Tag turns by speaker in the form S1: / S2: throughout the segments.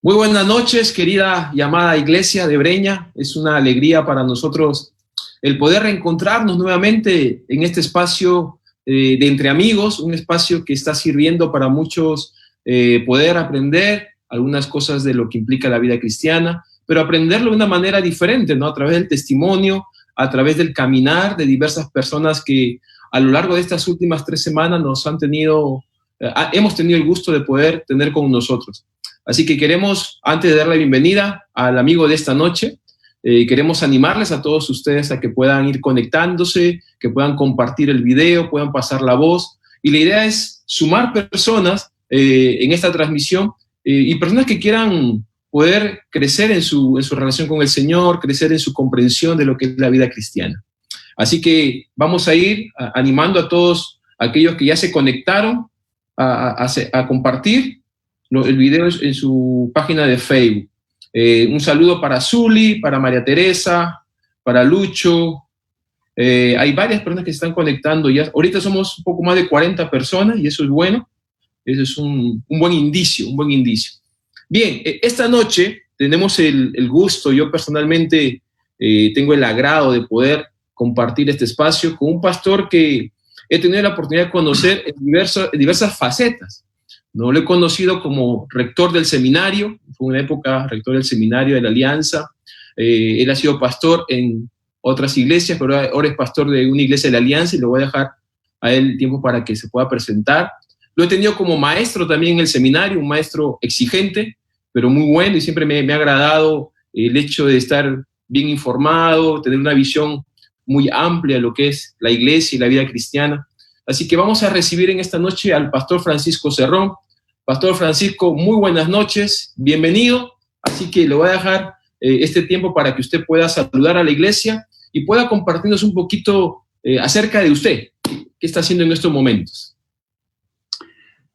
S1: Muy buenas noches, querida y amada iglesia de Breña. Es una alegría para nosotros el poder reencontrarnos nuevamente en este espacio de entre amigos, un espacio que está sirviendo para muchos poder aprender algunas cosas de lo que implica la vida cristiana, pero aprenderlo de una manera diferente, ¿no? A través del testimonio, a través del caminar de diversas personas que a lo largo de estas últimas 3 semanas hemos tenido el gusto de poder tener con nosotros. Así que queremos, antes de dar la bienvenida al amigo de esta noche, queremos animarles a todos ustedes a que puedan ir conectándose, que puedan compartir el video, puedan pasar la voz. Y la idea es sumar personas en esta transmisión y personas que quieran poder crecer en su relación con el Señor, crecer en su comprensión de lo que es la vida cristiana. Así que vamos a ir animando a todos aquellos que ya se conectaron a compartir el video en su página de Facebook. Un saludo para Zuli, para María Teresa, para Lucho. Hay varias personas que se están conectando ya. Ahorita somos un poco más de 40 personas y eso es bueno. Eso es un buen indicio, un buen indicio. Bien, esta noche tenemos el gusto, yo personalmente tengo el agrado de poder compartir este espacio con un pastor que he tenido la oportunidad de conocer en diversas facetas. No lo he conocido como rector del seminario, fue una época rector del seminario de la Alianza. Él ha sido pastor en otras iglesias, pero ahora es pastor de una iglesia de la Alianza y le voy a dejar a él tiempo para que se pueda presentar. Lo he tenido como maestro también en el seminario, un maestro exigente, pero muy bueno, y siempre me ha agradado el hecho de estar bien informado, tener una visión muy amplia de lo que es la iglesia y la vida cristiana. Así que vamos a recibir en esta noche al pastor Francisco Cerrón. Pastor Francisco, muy buenas noches, bienvenido. Así que le voy a dejar este tiempo para que usted pueda saludar a la iglesia y pueda compartirnos un poquito acerca de usted, qué está haciendo en estos momentos.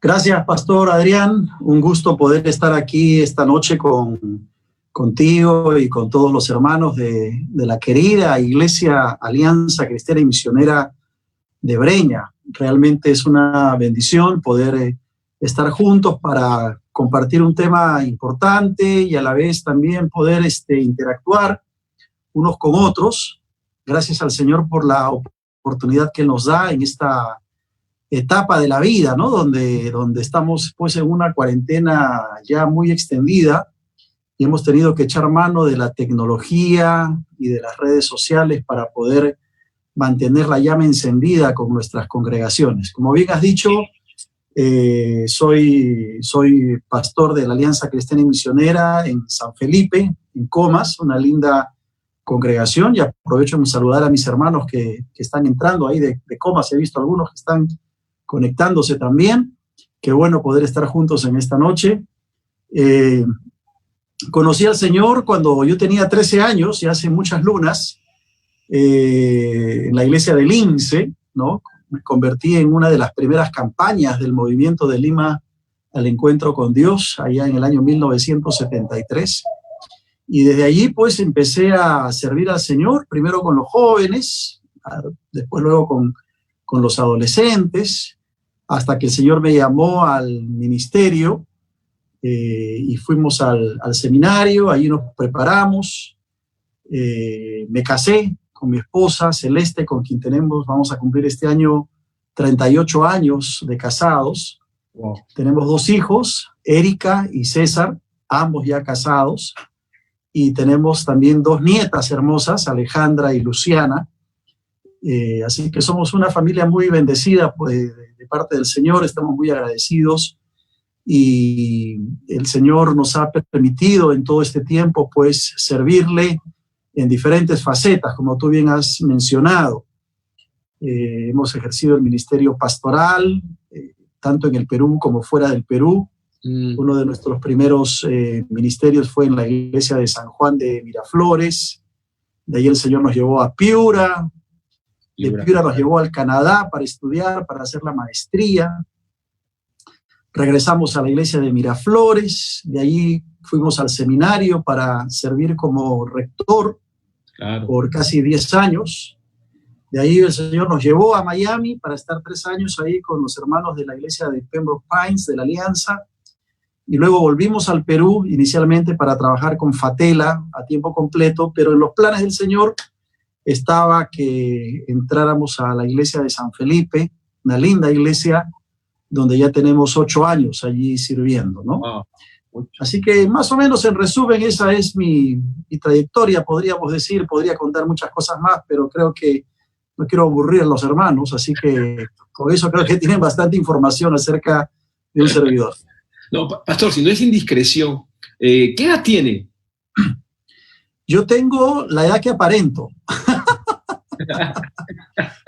S2: Gracias, Pastor Adrián. Un gusto poder estar aquí esta noche contigo y con todos los hermanos de la querida Iglesia Alianza Cristiana y Misionera de Breña. Realmente es una bendición poder estar juntos para compartir un tema importante y a la vez también poder interactuar unos con otros. Gracias al Señor por la oportunidad que nos da en esta etapa de la vida, ¿no? Donde estamos pues en una cuarentena ya muy extendida y hemos tenido que echar mano de la tecnología y de las redes sociales para poder mantener la llama encendida con nuestras congregaciones. Como bien has dicho, soy pastor de la Alianza Cristiana y Misionera en San Felipe, en Comas, una linda congregación, y aprovecho en saludar a mis hermanos que están entrando ahí de Comas. He visto algunos que están conectándose también. Qué bueno poder estar juntos en esta noche. Conocí al Señor cuando yo tenía 13 años, y hace muchas lunas, en la iglesia de Lince, ¿no? Me convertí en una de las primeras campañas del movimiento de Lima al encuentro con Dios, allá en el año 1973. Y desde allí pues empecé a servir al Señor, primero con los jóvenes, después luego con los adolescentes, hasta que el Señor me llamó al ministerio y fuimos al seminario. Allí nos preparamos, me casé con mi esposa Celeste, con quien vamos a cumplir este año 38 años de casados. Wow. Tenemos 2 hijos, Erika y César, ambos ya casados, y tenemos también 2 nietas hermosas, Alejandra y Luciana. Así que somos una familia muy bendecida pues, de parte del Señor, estamos muy agradecidos, y el Señor nos ha permitido en todo este tiempo pues servirle en diferentes facetas, como tú bien has mencionado. Hemos ejercido el ministerio pastoral, tanto en el Perú como fuera del Perú. Uno de nuestros primeros ministerios fue en la iglesia de San Juan de Miraflores. De ahí el Señor nos llevó a Piura. De Piura nos llevó al Canadá para estudiar, para hacer la maestría. Regresamos a la iglesia de Miraflores. De ahí fuimos al seminario para servir como rector. Claro. Por casi 10 años. De ahí el Señor nos llevó a Miami para estar 3 años ahí con los hermanos de la iglesia de Pembroke Pines, de la Alianza. y luego volvimos al Perú inicialmente para trabajar con Fatela a tiempo completo, pero en los planes del Señor estaba que entráramos a la iglesia de San Felipe, una linda iglesia donde ya tenemos 8 años allí sirviendo, ¿no?
S1: Wow.
S2: Así que más o menos en resumen esa es mi trayectoria, podríamos decir, podría contar muchas cosas más, pero creo que no quiero aburrir a los hermanos, así que con eso creo que tienen bastante información acerca de un servidor.
S1: No, pastor, si no es indiscreción, ¿qué edad tiene?
S2: Yo tengo la edad que aparento.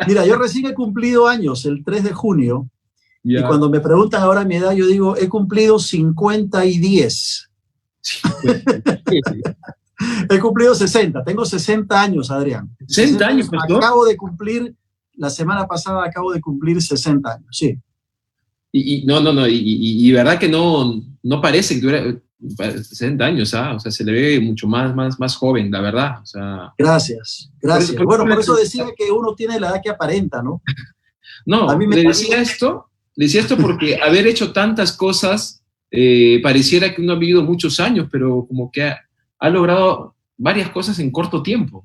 S2: Mira, yo recién he cumplido años, el 3 de junio, y cuando me preguntan ahora mi edad, yo digo, he cumplido 50 y 10. He cumplido 60, tengo 60 años, Adrián.
S1: 60 años, pastor.
S2: Acabo de cumplir, la semana pasada acabo de cumplir 60 años, sí.
S1: Y verdad que no parece que tuviera 60 años, ¿ah? O sea, se le ve mucho más joven, la verdad. O sea,
S2: gracias. Bueno, por eso decía que uno tiene la edad que aparenta, ¿no?
S1: No, le decía esto porque haber hecho tantas cosas, pareciera que uno ha vivido muchos años, pero como que ha logrado varias cosas en corto tiempo.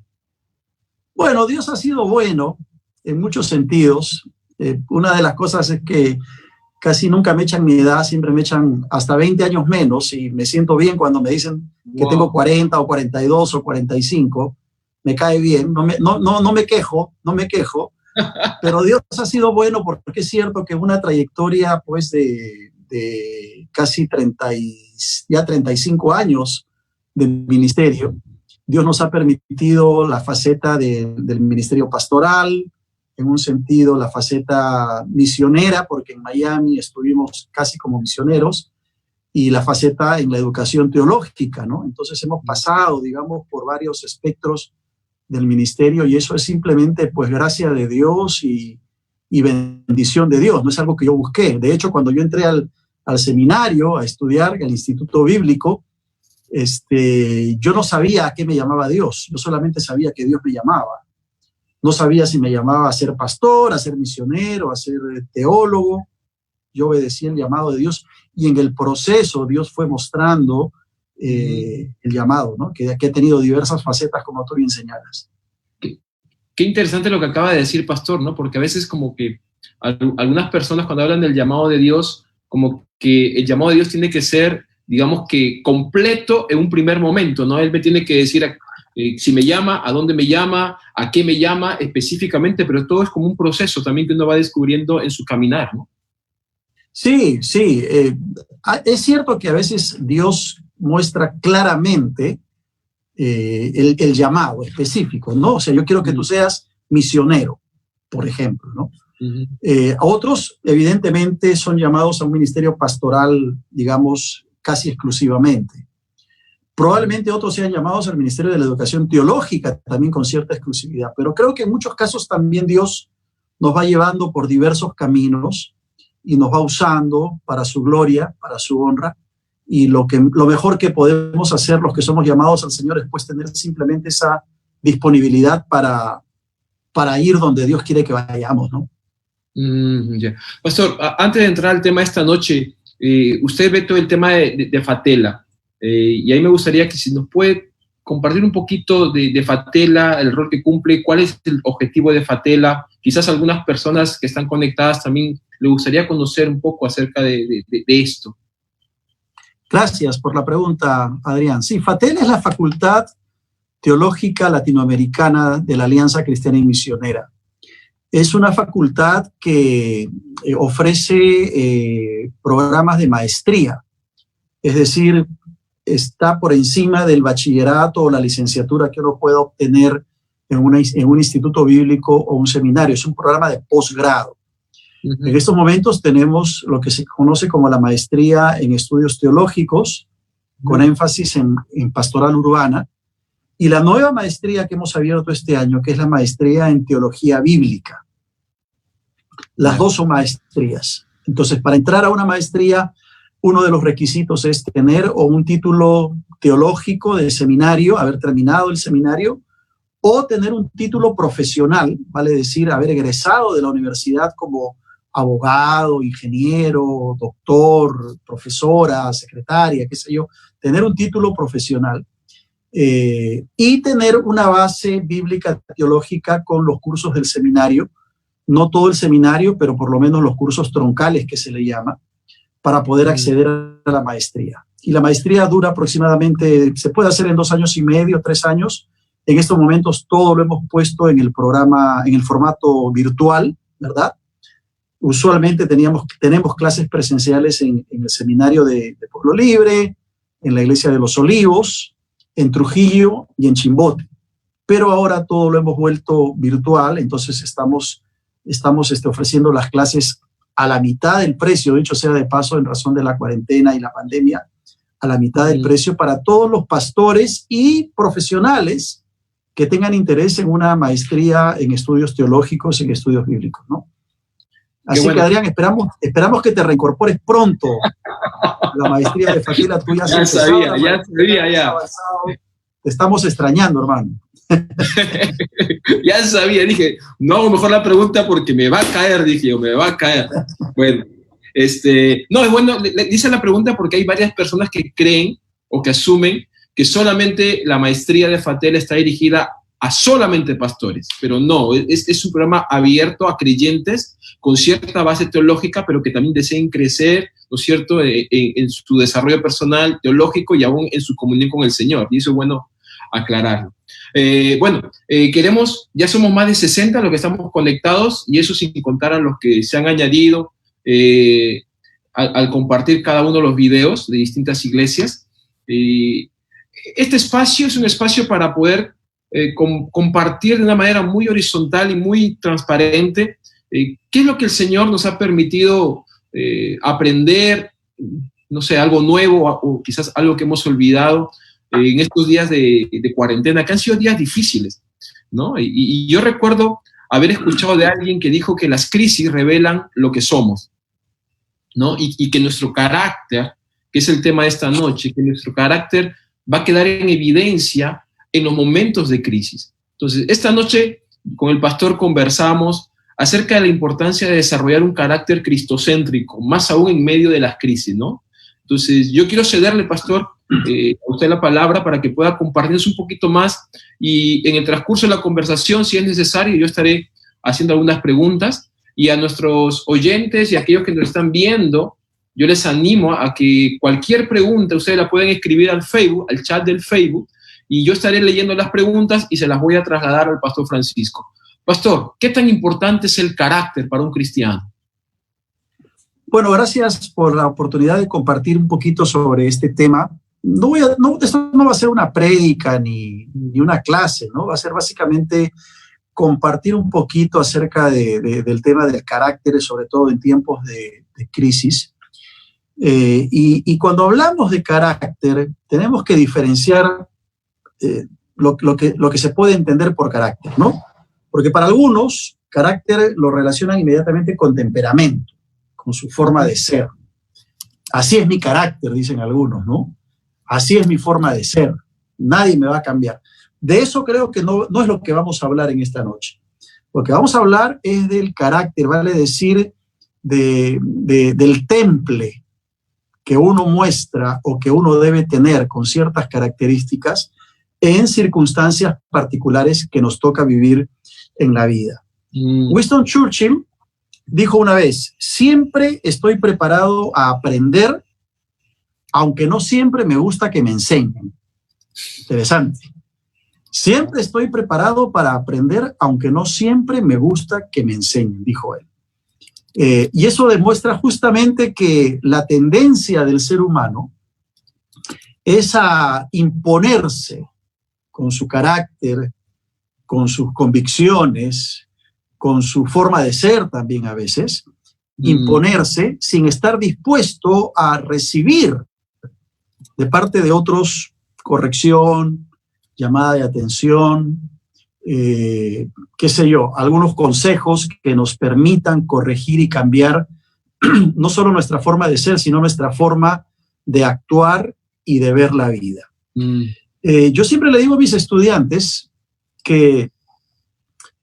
S2: Bueno, Dios ha sido bueno en muchos sentidos. Una de las cosas es que casi nunca me echan mi edad, siempre me echan hasta 20 años menos y me siento bien cuando me dicen que tengo 40 o 42 o 45. Me cae bien, no me quejo, pero Dios ha sido bueno porque es cierto que una trayectoria pues de casi 35 años de ministerio, Dios nos ha permitido la faceta del ministerio pastoral, en un sentido la faceta misionera, porque en Miami estuvimos casi como misioneros, y la faceta en la educación teológica, ¿no? Entonces hemos pasado, digamos, por varios espectros del ministerio y eso es simplemente, pues, gracia de Dios y bendición de Dios, no es algo que yo busqué. De hecho, cuando yo entré al seminario a estudiar, al Instituto Bíblico, yo no sabía a qué me llamaba Dios, yo solamente sabía que Dios me llamaba. No sabía si me llamaba a ser pastor, a ser misionero, a ser teólogo. Yo obedecí el llamado de Dios y en el proceso Dios fue mostrando el llamado, ¿no? Que ha tenido diversas facetas, como tú bien señalas.
S1: Qué interesante lo que acaba de decir, pastor, ¿no? Porque a veces como que algunas personas cuando hablan del llamado de Dios, como que el llamado de Dios tiene que ser, digamos que completo en un primer momento, ¿no? Él me tiene que decir si me llama, a dónde me llama, a qué me llama específicamente, pero todo es como un proceso también que uno va descubriendo en su caminar, ¿no?
S2: Sí. Es cierto que a veces Dios muestra claramente el llamado específico, ¿no? O sea, yo quiero que tú seas misionero, por ejemplo, ¿no? Otros, evidentemente, son llamados a un ministerio pastoral, digamos, casi exclusivamente. Probablemente otros sean llamados al ministerio de la educación teológica, también con cierta exclusividad, pero creo que en muchos casos también Dios nos va llevando por diversos caminos y nos va usando para su gloria, para su honra, y lo mejor que podemos hacer los que somos llamados al Señor es pues tener simplemente esa disponibilidad para ir donde Dios quiere que vayamos, ¿no?
S1: Yeah. Pastor, antes de entrar al tema de esta noche, usted ve todo el tema de Fatela, y ahí me gustaría que si nos puede compartir un poquito de Fatela, el rol que cumple, cuál es el objetivo de Fatela. Quizás algunas personas que están conectadas también le gustaría conocer un poco acerca de esto.
S2: Gracias por la pregunta, Adrián. Sí, Fatela es la Facultad Teológica Latinoamericana de la Alianza Cristiana y Misionera. Es una facultad que ofrece programas de maestría, es decir, está por encima del bachillerato o la licenciatura que uno pueda obtener en un instituto bíblico o un seminario. Es un programa de posgrado. Uh-huh. En estos momentos tenemos lo que se conoce como la maestría en estudios teológicos, con énfasis en pastoral urbana, y la nueva maestría que hemos abierto este año, que es la maestría en teología bíblica. Las dos son maestrías. Entonces, para entrar a una maestría, uno de los requisitos es tener o un título teológico de seminario, haber terminado el seminario, o tener un título profesional, vale decir, haber egresado de la universidad como abogado, ingeniero, doctor, profesora, secretaria, qué sé yo, tener un título profesional y tener una base bíblica teológica con los cursos del seminario, no todo el seminario, pero por lo menos los cursos troncales que se le llama, para poder acceder a la maestría. Y la maestría dura aproximadamente, se puede hacer en 2 años y medio, 3 años. En estos momentos todo lo hemos puesto en el programa, en el formato virtual, ¿verdad? Usualmente tenemos clases presenciales en el seminario de Pueblo Libre, en la Iglesia de los Olivos, en Trujillo y en Chimbote. Pero ahora todo lo hemos vuelto virtual, entonces estamos ofreciendo las clases a la mitad del precio, dicho sea de paso, en razón de la cuarentena y la pandemia, a la mitad del precio para todos los pastores y profesionales que tengan interés en una maestría en estudios teológicos y en estudios bíblicos, ¿no? Así que, Adrián, esperamos que te reincorpores pronto. La maestría de Fatila tuya
S1: ya sabía.
S2: Te estamos extrañando, hermano.
S1: Ya sabía, dije, no hago mejor la pregunta porque me va a caer, dije yo, me va a caer. Bueno, no, es bueno, le hice la pregunta porque hay varias personas que creen o que asumen que solamente la maestría de Fatela está dirigida a solamente pastores, pero no, es un programa abierto a creyentes con cierta base teológica, pero que también deseen crecer, ¿no es cierto?, en su desarrollo personal, teológico y aún en su comunión con el Señor, y eso es bueno aclararlo. Ya somos más de 60 los que estamos conectados, y eso sin contar a los que se han añadido al compartir cada uno de los videos de distintas iglesias. Este espacio es un espacio para poder compartir de una manera muy horizontal y muy transparente qué es lo que el Señor nos ha permitido aprender, no sé, algo nuevo o quizás algo que hemos olvidado en estos días de cuarentena, que han sido días difíciles, ¿no? Y yo recuerdo haber escuchado de alguien que dijo que las crisis revelan lo que somos, ¿no? Y que nuestro carácter, que es el tema de esta noche, que nuestro carácter va a quedar en evidencia en los momentos de crisis. Entonces, esta noche con el pastor conversamos acerca de la importancia de desarrollar un carácter cristocéntrico, más aún en medio de las crisis, ¿no? Entonces, yo quiero cederle, pastor, a usted la palabra para que pueda compartirnos un poquito más, y en el transcurso de la conversación, si es necesario, yo estaré haciendo algunas preguntas, y a nuestros oyentes y a aquellos que nos están viendo, yo les animo a que cualquier pregunta ustedes la pueden escribir al Facebook, al chat del Facebook, y yo estaré leyendo las preguntas y se las voy a trasladar al pastor Francisco. Pastor, ¿qué tan importante es el carácter para un cristiano?
S2: Bueno, gracias por la oportunidad de compartir un poquito sobre este tema. Esto no va a ser una prédica ni una clase, ¿no? Va a ser básicamente compartir un poquito acerca del tema del carácter, sobre todo en tiempos de crisis. Y cuando hablamos de carácter, tenemos que diferenciar lo que se puede entender por carácter, ¿no? Porque para algunos, carácter lo relacionan inmediatamente con temperamento, con su forma de ser. Así es mi carácter, dicen algunos, ¿no? Así es mi forma de ser. Nadie me va a cambiar. De eso creo que no es lo que vamos a hablar en esta noche. Lo que vamos a hablar es del carácter, vale decir, del temple que uno muestra o que uno debe tener con ciertas características en circunstancias particulares que nos toca vivir en la vida. Winston Churchill dijo una vez: siempre estoy preparado a aprender, aunque no siempre me gusta que me enseñen. Interesante. Siempre estoy preparado para aprender, aunque no siempre me gusta que me enseñen, dijo él. Y eso demuestra justamente que la tendencia del ser humano es a imponerse con su carácter, con sus convicciones, con su forma de ser también a veces, imponerse sin estar dispuesto a recibir de parte de otros corrección, llamada de atención, qué sé yo, algunos consejos que nos permitan corregir y cambiar no solo nuestra forma de ser, sino nuestra forma de actuar y de ver la vida. Yo siempre le digo a mis estudiantes que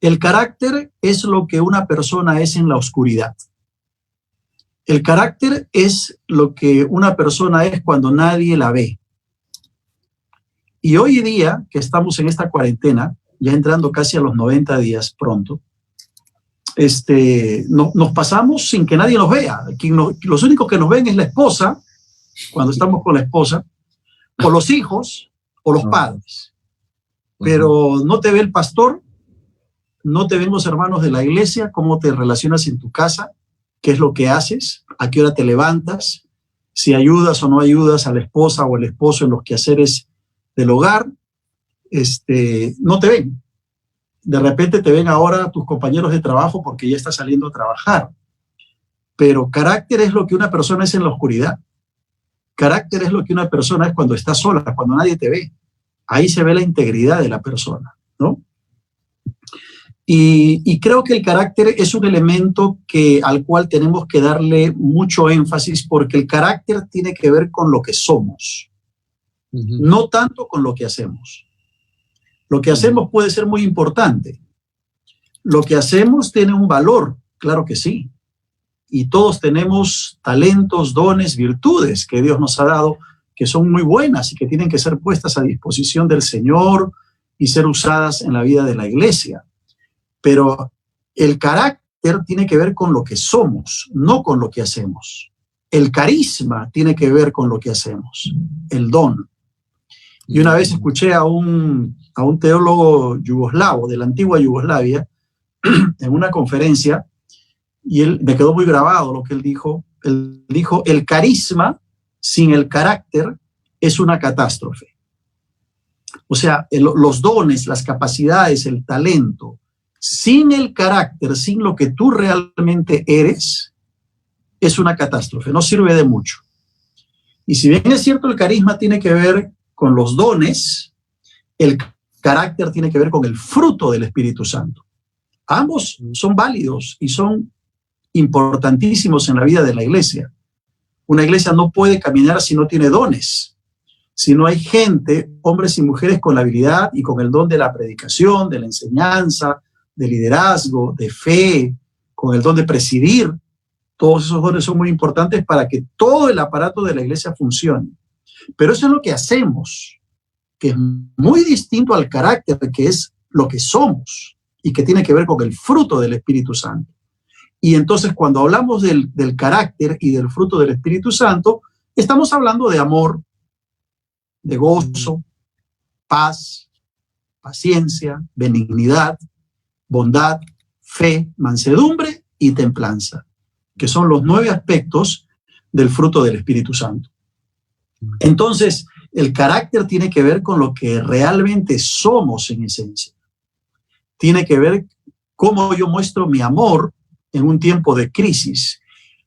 S2: el carácter es lo que una persona es en la oscuridad. El carácter es lo que una persona es cuando nadie la ve. Y hoy día, que estamos en esta cuarentena, ya entrando casi a los 90 días pronto, nos pasamos sin que nadie nos vea. Los únicos que nos ven es la esposa, cuando estamos con la esposa, o los hijos, o los padres. Pero no te ve el pastor, no te ven los hermanos de la iglesia, cómo te relacionas en tu casa, qué es lo que haces, a qué hora te levantas, si ayudas o no ayudas a la esposa o al esposo en los quehaceres del hogar, no te ven. De repente te ven ahora tus compañeros de trabajo porque ya estás saliendo a trabajar. Pero carácter es lo que una persona es en la oscuridad. Carácter es lo que una persona es cuando está sola, cuando nadie te ve. Ahí se ve la integridad de la persona, ¿no? Y creo que el carácter es un elemento al cual tenemos que darle mucho énfasis, porque el carácter tiene que ver con lo que somos, no tanto con lo que hacemos. Lo que hacemos puede ser muy importante. Lo que hacemos tiene un valor, claro que sí. Y todos tenemos talentos, dones, virtudes que Dios nos ha dado, que son muy buenas y que tienen que ser puestas a disposición del Señor y ser usadas en la vida de la iglesia. Pero el carácter tiene que ver con lo que somos, no con lo que hacemos. El carisma tiene que ver con lo que hacemos, el don. Y una vez escuché a un teólogo yugoslavo de la antigua Yugoslavia en una conferencia, y me quedó muy grabado lo que él dijo. Él dijo, el carisma sin el carácter es una catástrofe. O sea, los dones, las capacidades, el talento, sin el carácter, sin lo que tú realmente eres, es una catástrofe, no sirve de mucho. Y si bien es cierto, el carisma tiene que ver con los dones, el carácter tiene que ver con el fruto del Espíritu Santo. Ambos son válidos y son importantísimos en la vida de la iglesia. Una iglesia no puede caminar si no tiene dones, si no hay gente, hombres y mujeres con la habilidad y con el don de la predicación, de la enseñanza, de liderazgo, de fe, con el don de presidir. Todos esos dones son muy importantes para que todo el aparato de la iglesia funcione. Pero eso es lo que hacemos, que es muy distinto al carácter, que es lo que somos y que tiene que ver con el fruto del Espíritu Santo. Y entonces, cuando hablamos del carácter y del fruto del Espíritu Santo, estamos hablando de amor, de gozo, paz, paciencia, benignidad, bondad, fe, mansedumbre y templanza, que son los 9 aspectos del fruto del Espíritu Santo. Entonces, el carácter tiene que ver con lo que realmente somos en esencia. Tiene que ver cómo yo muestro mi amor en un tiempo de crisis,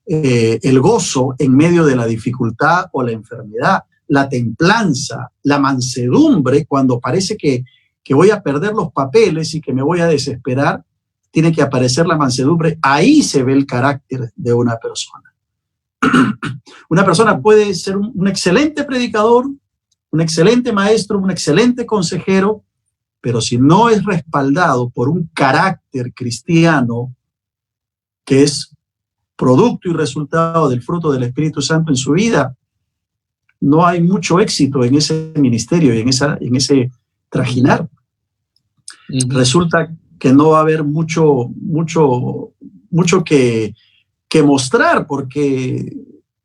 S2: el gozo en medio de la dificultad o la enfermedad, la templanza, la mansedumbre cuando parece que voy a perder los papeles y que me voy a desesperar, tiene que aparecer la mansedumbre. Ahí se ve el carácter de una persona. Una persona puede ser un excelente predicador, un excelente maestro, un excelente consejero, pero si no es respaldado por un carácter cristiano que es producto y resultado del fruto del Espíritu Santo en su vida, no hay mucho éxito en ese ministerio y en ese trajinar. Resulta que no va a haber mucho que mostrar, porque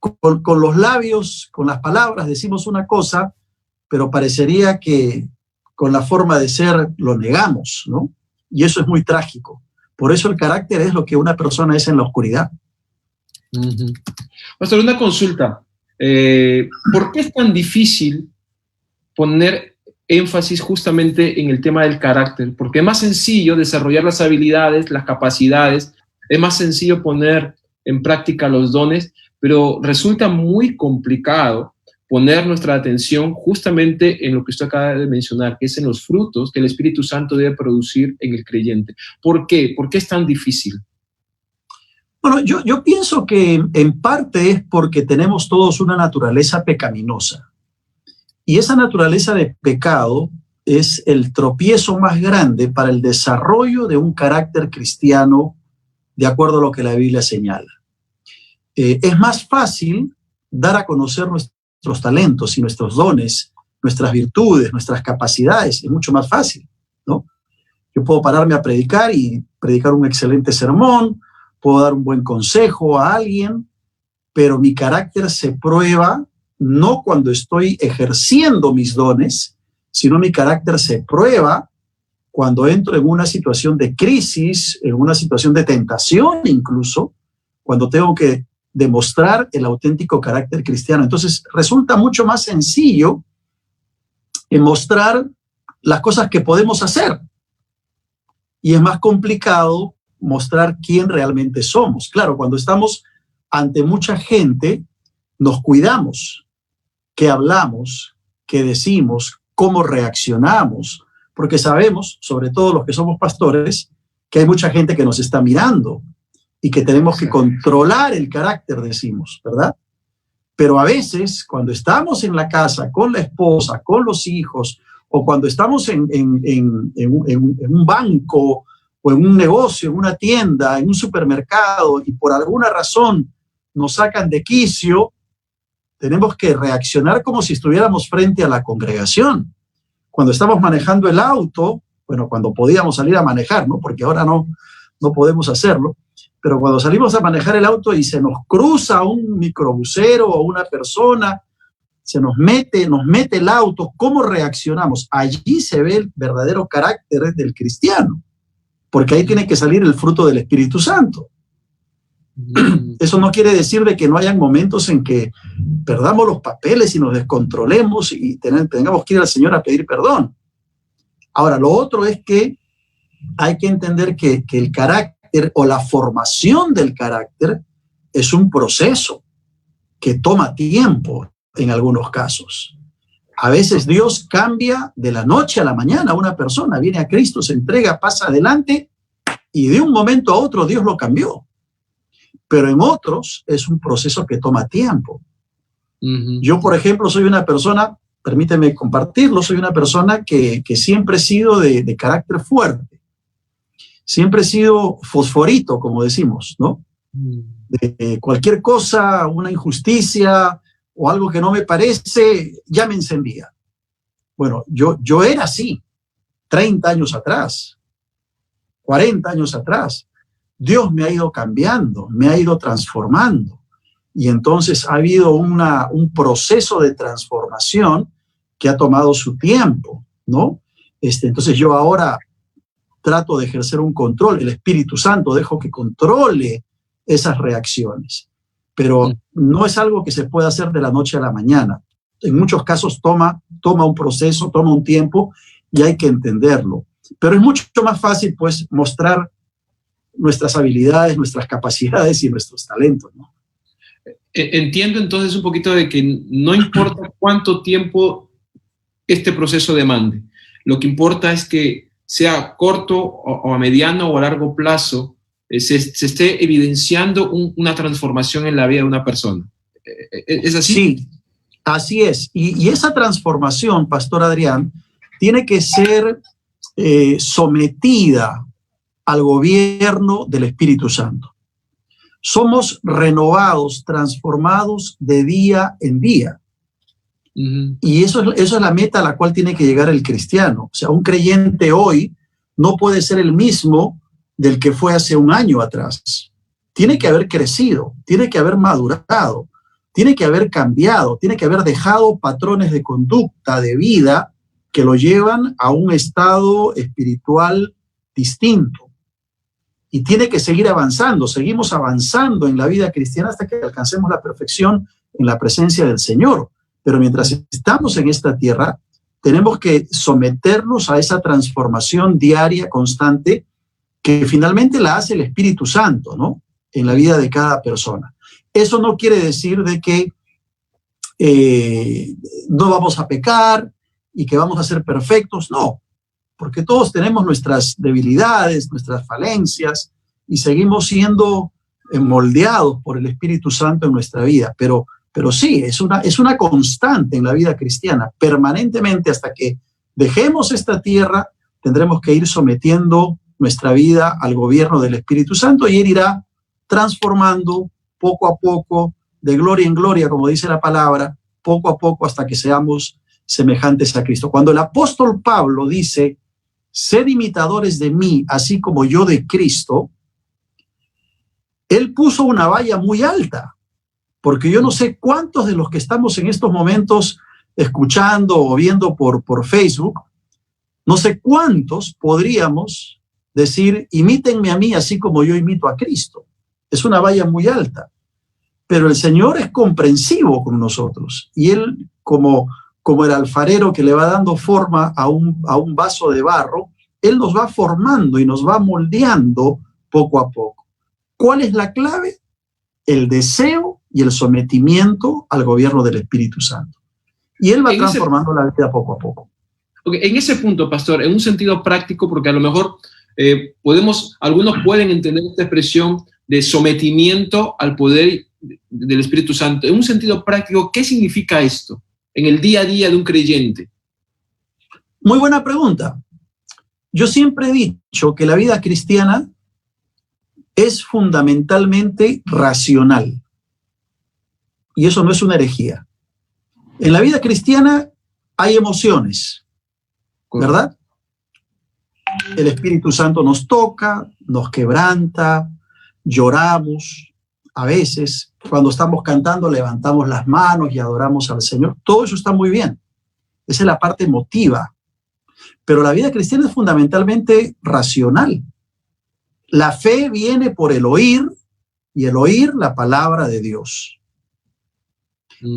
S2: con los labios, con las palabras decimos una cosa, pero parecería que con la forma de ser lo negamos, ¿no? Y eso es muy trágico. Por eso el carácter es lo que una persona es en la oscuridad.
S1: Pastor, una consulta. ¿Por qué es tan difícil poner énfasis justamente en el tema del carácter? Porque es más sencillo desarrollar las habilidades, las capacidades, es más sencillo poner en práctica los dones, pero resulta muy complicado poner nuestra atención justamente en lo que usted acaba de mencionar, que es en los frutos que el Espíritu Santo debe producir en el creyente. ¿Por qué? ¿Por qué es tan difícil?
S2: Bueno, yo pienso que en parte es porque tenemos todos una naturaleza pecaminosa. Y esa naturaleza de pecado es el tropiezo más grande para el desarrollo de un carácter cristiano de acuerdo a lo que la Biblia señala. es más fácil dar a conocer nuestros talentos y nuestros dones, nuestras virtudes, nuestras capacidades. Es mucho más fácil, ¿no? Yo puedo pararme a predicar y predicar un excelente sermón, puedo dar un buen consejo a alguien, pero mi carácter se prueba no cuando estoy ejerciendo mis dones, sino mi carácter se prueba cuando entro en una situación de crisis, en una situación de tentación incluso, cuando tengo que demostrar el auténtico carácter cristiano. Entonces resulta mucho más sencillo mostrar las cosas que podemos hacer y es más complicado mostrar quién realmente somos. Claro, cuando estamos ante mucha gente, nos cuidamos qué hablamos, qué decimos, cómo reaccionamos, porque sabemos, sobre todo los que somos pastores, que hay mucha gente que nos está mirando y que tenemos que controlar el carácter, decimos, ¿verdad? Pero a veces, cuando estamos en la casa, con la esposa, con los hijos, o cuando estamos en un banco, o en un negocio, en una tienda, en un supermercado, y por alguna razón nos sacan de quicio, tenemos que reaccionar como si estuviéramos frente a la congregación. Cuando estamos manejando el auto, bueno, cuando podíamos salir a manejar, ¿no? Porque ahora no podemos hacerlo, pero cuando salimos a manejar el auto y se nos cruza un microbusero o una persona, se nos mete el auto, ¿cómo reaccionamos? Allí se ve el verdadero carácter del cristiano, porque ahí tiene que salir el fruto del Espíritu Santo. Eso no quiere decir de que no hayan momentos en que perdamos los papeles y nos descontrolemos y tengamos que ir al Señor a pedir perdón. Ahora, lo otro es que hay que entender que el carácter o la formación del carácter es un proceso que toma tiempo en algunos casos. A veces Dios cambia de la noche a la mañana a una persona, viene a Cristo, se entrega, pasa adelante y de un momento a otro Dios lo cambió. Pero en otros es un proceso que toma tiempo. Yo, por ejemplo, soy una persona, permíteme compartirlo, soy una persona que siempre he sido de carácter fuerte. Siempre he sido fosforito, como decimos, ¿no? De cualquier cosa, una injusticia o algo que no me parece, ya me encendía. Bueno, yo era así, 30 años atrás, 40 años atrás. Dios me ha ido cambiando, me ha ido transformando. Y entonces ha habido un proceso de transformación que ha tomado su tiempo, ¿no? Entonces yo ahora trato de ejercer un control. El Espíritu Santo dejo que controle esas reacciones. Pero no es algo que se pueda hacer de la noche a la mañana. En muchos casos toma un proceso, toma un tiempo y hay que entenderlo. Pero es mucho más fácil, pues, mostrar nuestras habilidades, nuestras capacidades y nuestros talentos, ¿no?
S1: Entiendo entonces un poquito de que no importa cuánto tiempo este proceso demande. Lo que importa es que sea corto o a mediano o a largo plazo, se esté evidenciando una transformación en la vida de una persona. ¿Es así?
S2: Sí, así es. Y esa transformación, Pastor Adrián, tiene que ser sometida al gobierno del Espíritu Santo. Somos renovados, transformados de día en día. Y eso es la meta a la cual tiene que llegar el cristiano. O sea, un creyente hoy no puede ser el mismo del que fue hace un año atrás. Tiene que haber crecido, tiene que haber madurado, tiene que haber cambiado, tiene que haber dejado patrones de conducta, de vida, que lo llevan a un estado espiritual distinto. Y tiene que seguir avanzando. Seguimos avanzando en la vida cristiana hasta que alcancemos la perfección en la presencia del Señor. Pero mientras estamos en esta tierra, tenemos que someternos a esa transformación diaria, constante, que finalmente la hace el Espíritu Santo, ¿no? En la vida de cada persona. Eso no quiere decir de que no vamos a pecar y que vamos a ser perfectos, no. Porque todos tenemos nuestras debilidades, nuestras falencias, y seguimos siendo moldeados por el Espíritu Santo en nuestra vida. Pero sí, es una constante en la vida cristiana. Permanentemente, hasta que dejemos esta tierra, tendremos que ir sometiendo nuestra vida al gobierno del Espíritu Santo y Él irá transformando poco a poco, de gloria en gloria, como dice la palabra, poco a poco hasta que seamos semejantes a Cristo. Cuando el apóstol Pablo dice, sed imitadores de mí, así como yo de Cristo, él puso una valla muy alta, porque yo no sé cuántos de los que estamos en estos momentos escuchando o viendo por Facebook, no sé cuántos podríamos decir, imítenme a mí así como yo imito a Cristo. Es una valla muy alta, pero el Señor es comprensivo con nosotros y Él, como el alfarero que le va dando forma a un vaso de barro, Él nos va formando y nos va moldeando poco a poco. ¿Cuál es la clave? El deseo y el sometimiento al gobierno del Espíritu Santo. Y Él va transformando la vida poco a poco.
S1: En ese punto, pastor, en un sentido práctico, porque a lo mejor algunos pueden entender esta expresión de sometimiento al poder del Espíritu Santo. En un sentido práctico, ¿qué significa esto en el día a día de un creyente?
S2: Muy buena pregunta. Yo siempre he dicho que la vida cristiana es fundamentalmente racional. Y eso no es una herejía. En la vida cristiana hay emociones, ¿verdad? El Espíritu Santo nos toca, nos quebranta, lloramos. A veces, cuando estamos cantando, levantamos las manos y adoramos al Señor. Todo eso está muy bien. Esa es la parte emotiva. Pero la vida cristiana es fundamentalmente racional. La fe viene por el oír y el oír la palabra de Dios.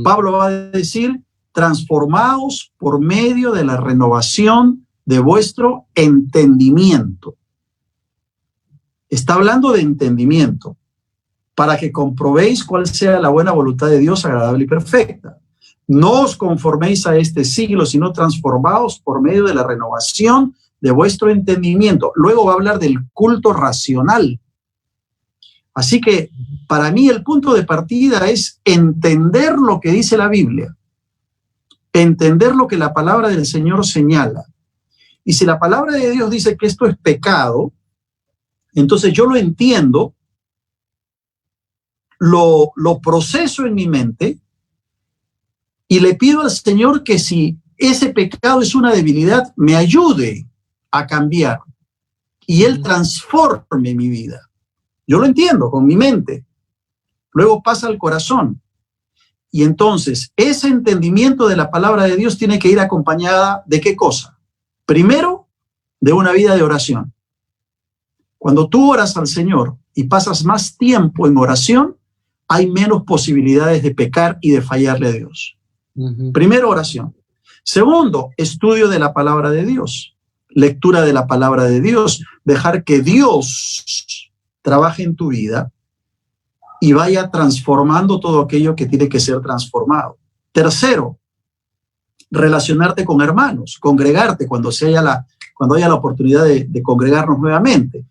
S2: Pablo va a decir, transformaos por medio de la renovación de vuestro entendimiento. Está hablando de entendimiento, para que comprobéis cuál sea la buena voluntad de Dios, agradable y perfecta. No os conforméis a este siglo, sino transformaos por medio de la renovación de vuestro entendimiento. Luego va a hablar del culto racional. Así que para mí el punto de partida es entender lo que dice la Biblia, entender lo que la palabra del Señor señala. Y si la palabra de Dios dice que esto es pecado, entonces yo lo entiendo, lo proceso en mi mente y le pido al Señor que si ese pecado es una debilidad, me ayude a cambiar y Él transforme mi vida. Yo lo entiendo con mi mente. Luego pasa al corazón. Y entonces, ese entendimiento de la palabra de Dios tiene que ir acompañada ¿de qué cosa? Primero, de una vida de oración. Cuando tú oras al Señor y pasas más tiempo en oración, hay menos posibilidades de pecar y de fallarle a Dios. Primero, oración. Segundo, estudio de la palabra de Dios. Lectura de la palabra de Dios. Dejar que Dios trabaje en tu vida y vaya transformando todo aquello que tiene que ser transformado. Tercero, relacionarte con hermanos, congregarte cuando haya la oportunidad de congregarnos nuevamente,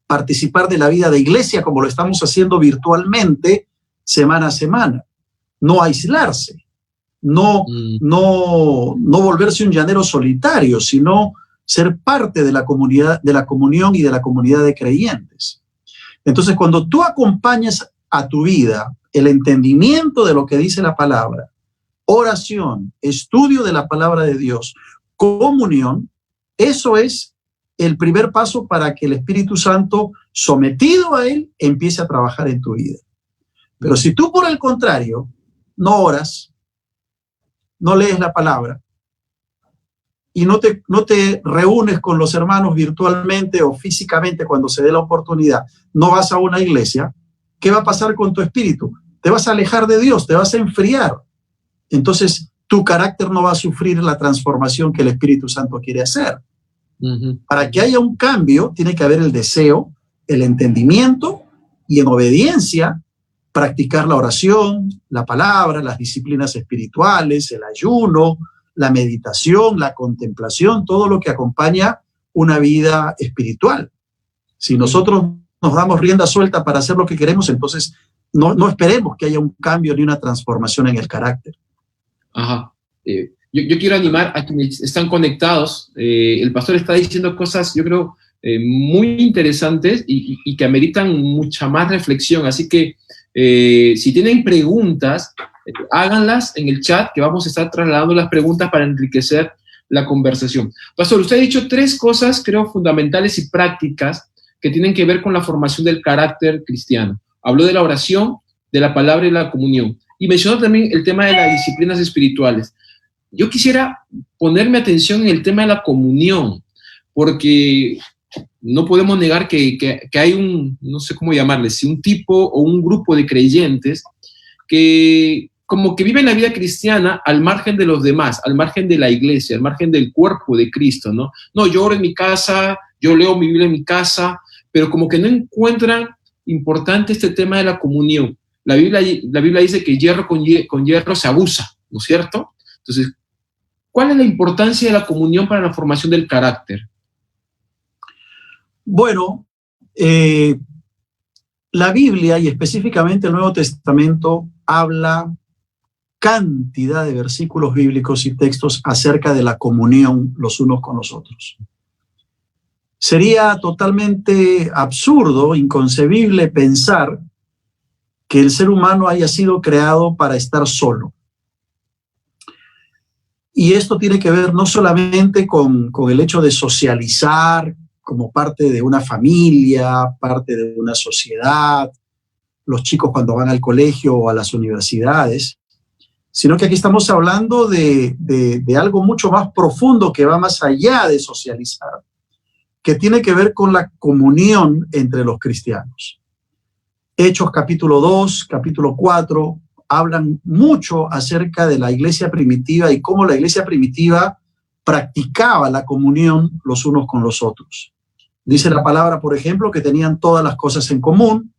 S2: participar de la vida de iglesia como lo estamos haciendo virtualmente semana a semana, no aislarse, no volverse un llanero solitario, sino ser parte de la comunidad, de la comunión y de la comunidad de creyentes. Entonces, cuando tú acompañas a tu vida el entendimiento de lo que dice la palabra, oración, estudio de la palabra de Dios, comunión, eso es el primer paso para que el Espíritu Santo, sometido a Él, empiece a trabajar en tu vida. Pero si tú, por el contrario, no oras, no lees la palabra y no te reúnes con los hermanos virtualmente o físicamente cuando se dé la oportunidad, no vas a una iglesia, ¿qué va a pasar con tu espíritu? Te vas a alejar de Dios, te vas a enfriar. Entonces, tu carácter no va a sufrir la transformación que el Espíritu Santo quiere hacer. Para que haya un cambio, tiene que haber el deseo, el entendimiento y en obediencia practicar la oración, la palabra, las disciplinas espirituales, el ayuno, la meditación, la contemplación, todo lo que acompaña una vida espiritual. Si nosotros nos damos rienda suelta para hacer lo que queremos, entonces no esperemos que haya un cambio ni una transformación en el carácter.
S1: Ajá. Yo quiero animar a quienes están conectados. El pastor está diciendo cosas, yo creo, muy interesantes y que ameritan mucha más reflexión. Así que Si tienen preguntas, háganlas en el chat, que vamos a estar trasladando las preguntas para enriquecer la conversación. Pastor, usted ha dicho 3 cosas, creo, fundamentales y prácticas que tienen que ver con la formación del carácter cristiano. Habló de la oración, de la palabra y la comunión. Y mencionó también el tema de las disciplinas espirituales. Yo quisiera ponerme atención en el tema de la comunión, porque no podemos negar que hay un, no sé cómo llamarle, si un tipo o un grupo de creyentes que como que viven la vida cristiana al margen de los demás, al margen de la iglesia, al margen del cuerpo de Cristo, ¿no? No, yo oro en mi casa, yo leo mi Biblia en mi casa, pero como que no encuentran importante este tema de la comunión. La Biblia dice que hierro con hierro se abusa, ¿no es cierto? Entonces, ¿cuál es la importancia de la comunión para la formación del carácter?
S2: Bueno, la Biblia y específicamente el Nuevo Testamento habla cantidad de versículos bíblicos y textos acerca de la comunión los unos con los otros. Sería totalmente absurdo, inconcebible pensar que el ser humano haya sido creado para estar solo. Y esto tiene que ver no solamente con el hecho de socializar como parte de una familia, parte de una sociedad, los chicos cuando van al colegio o a las universidades, sino que aquí estamos hablando de algo mucho más profundo que va más allá de socializar, que tiene que ver con la comunión entre los cristianos. Hechos capítulo 2, capítulo 4, hablan mucho acerca de la iglesia primitiva y cómo la iglesia primitiva practicaba la comunión los unos con los otros. Dice la palabra, por ejemplo, que tenían todas las cosas en común,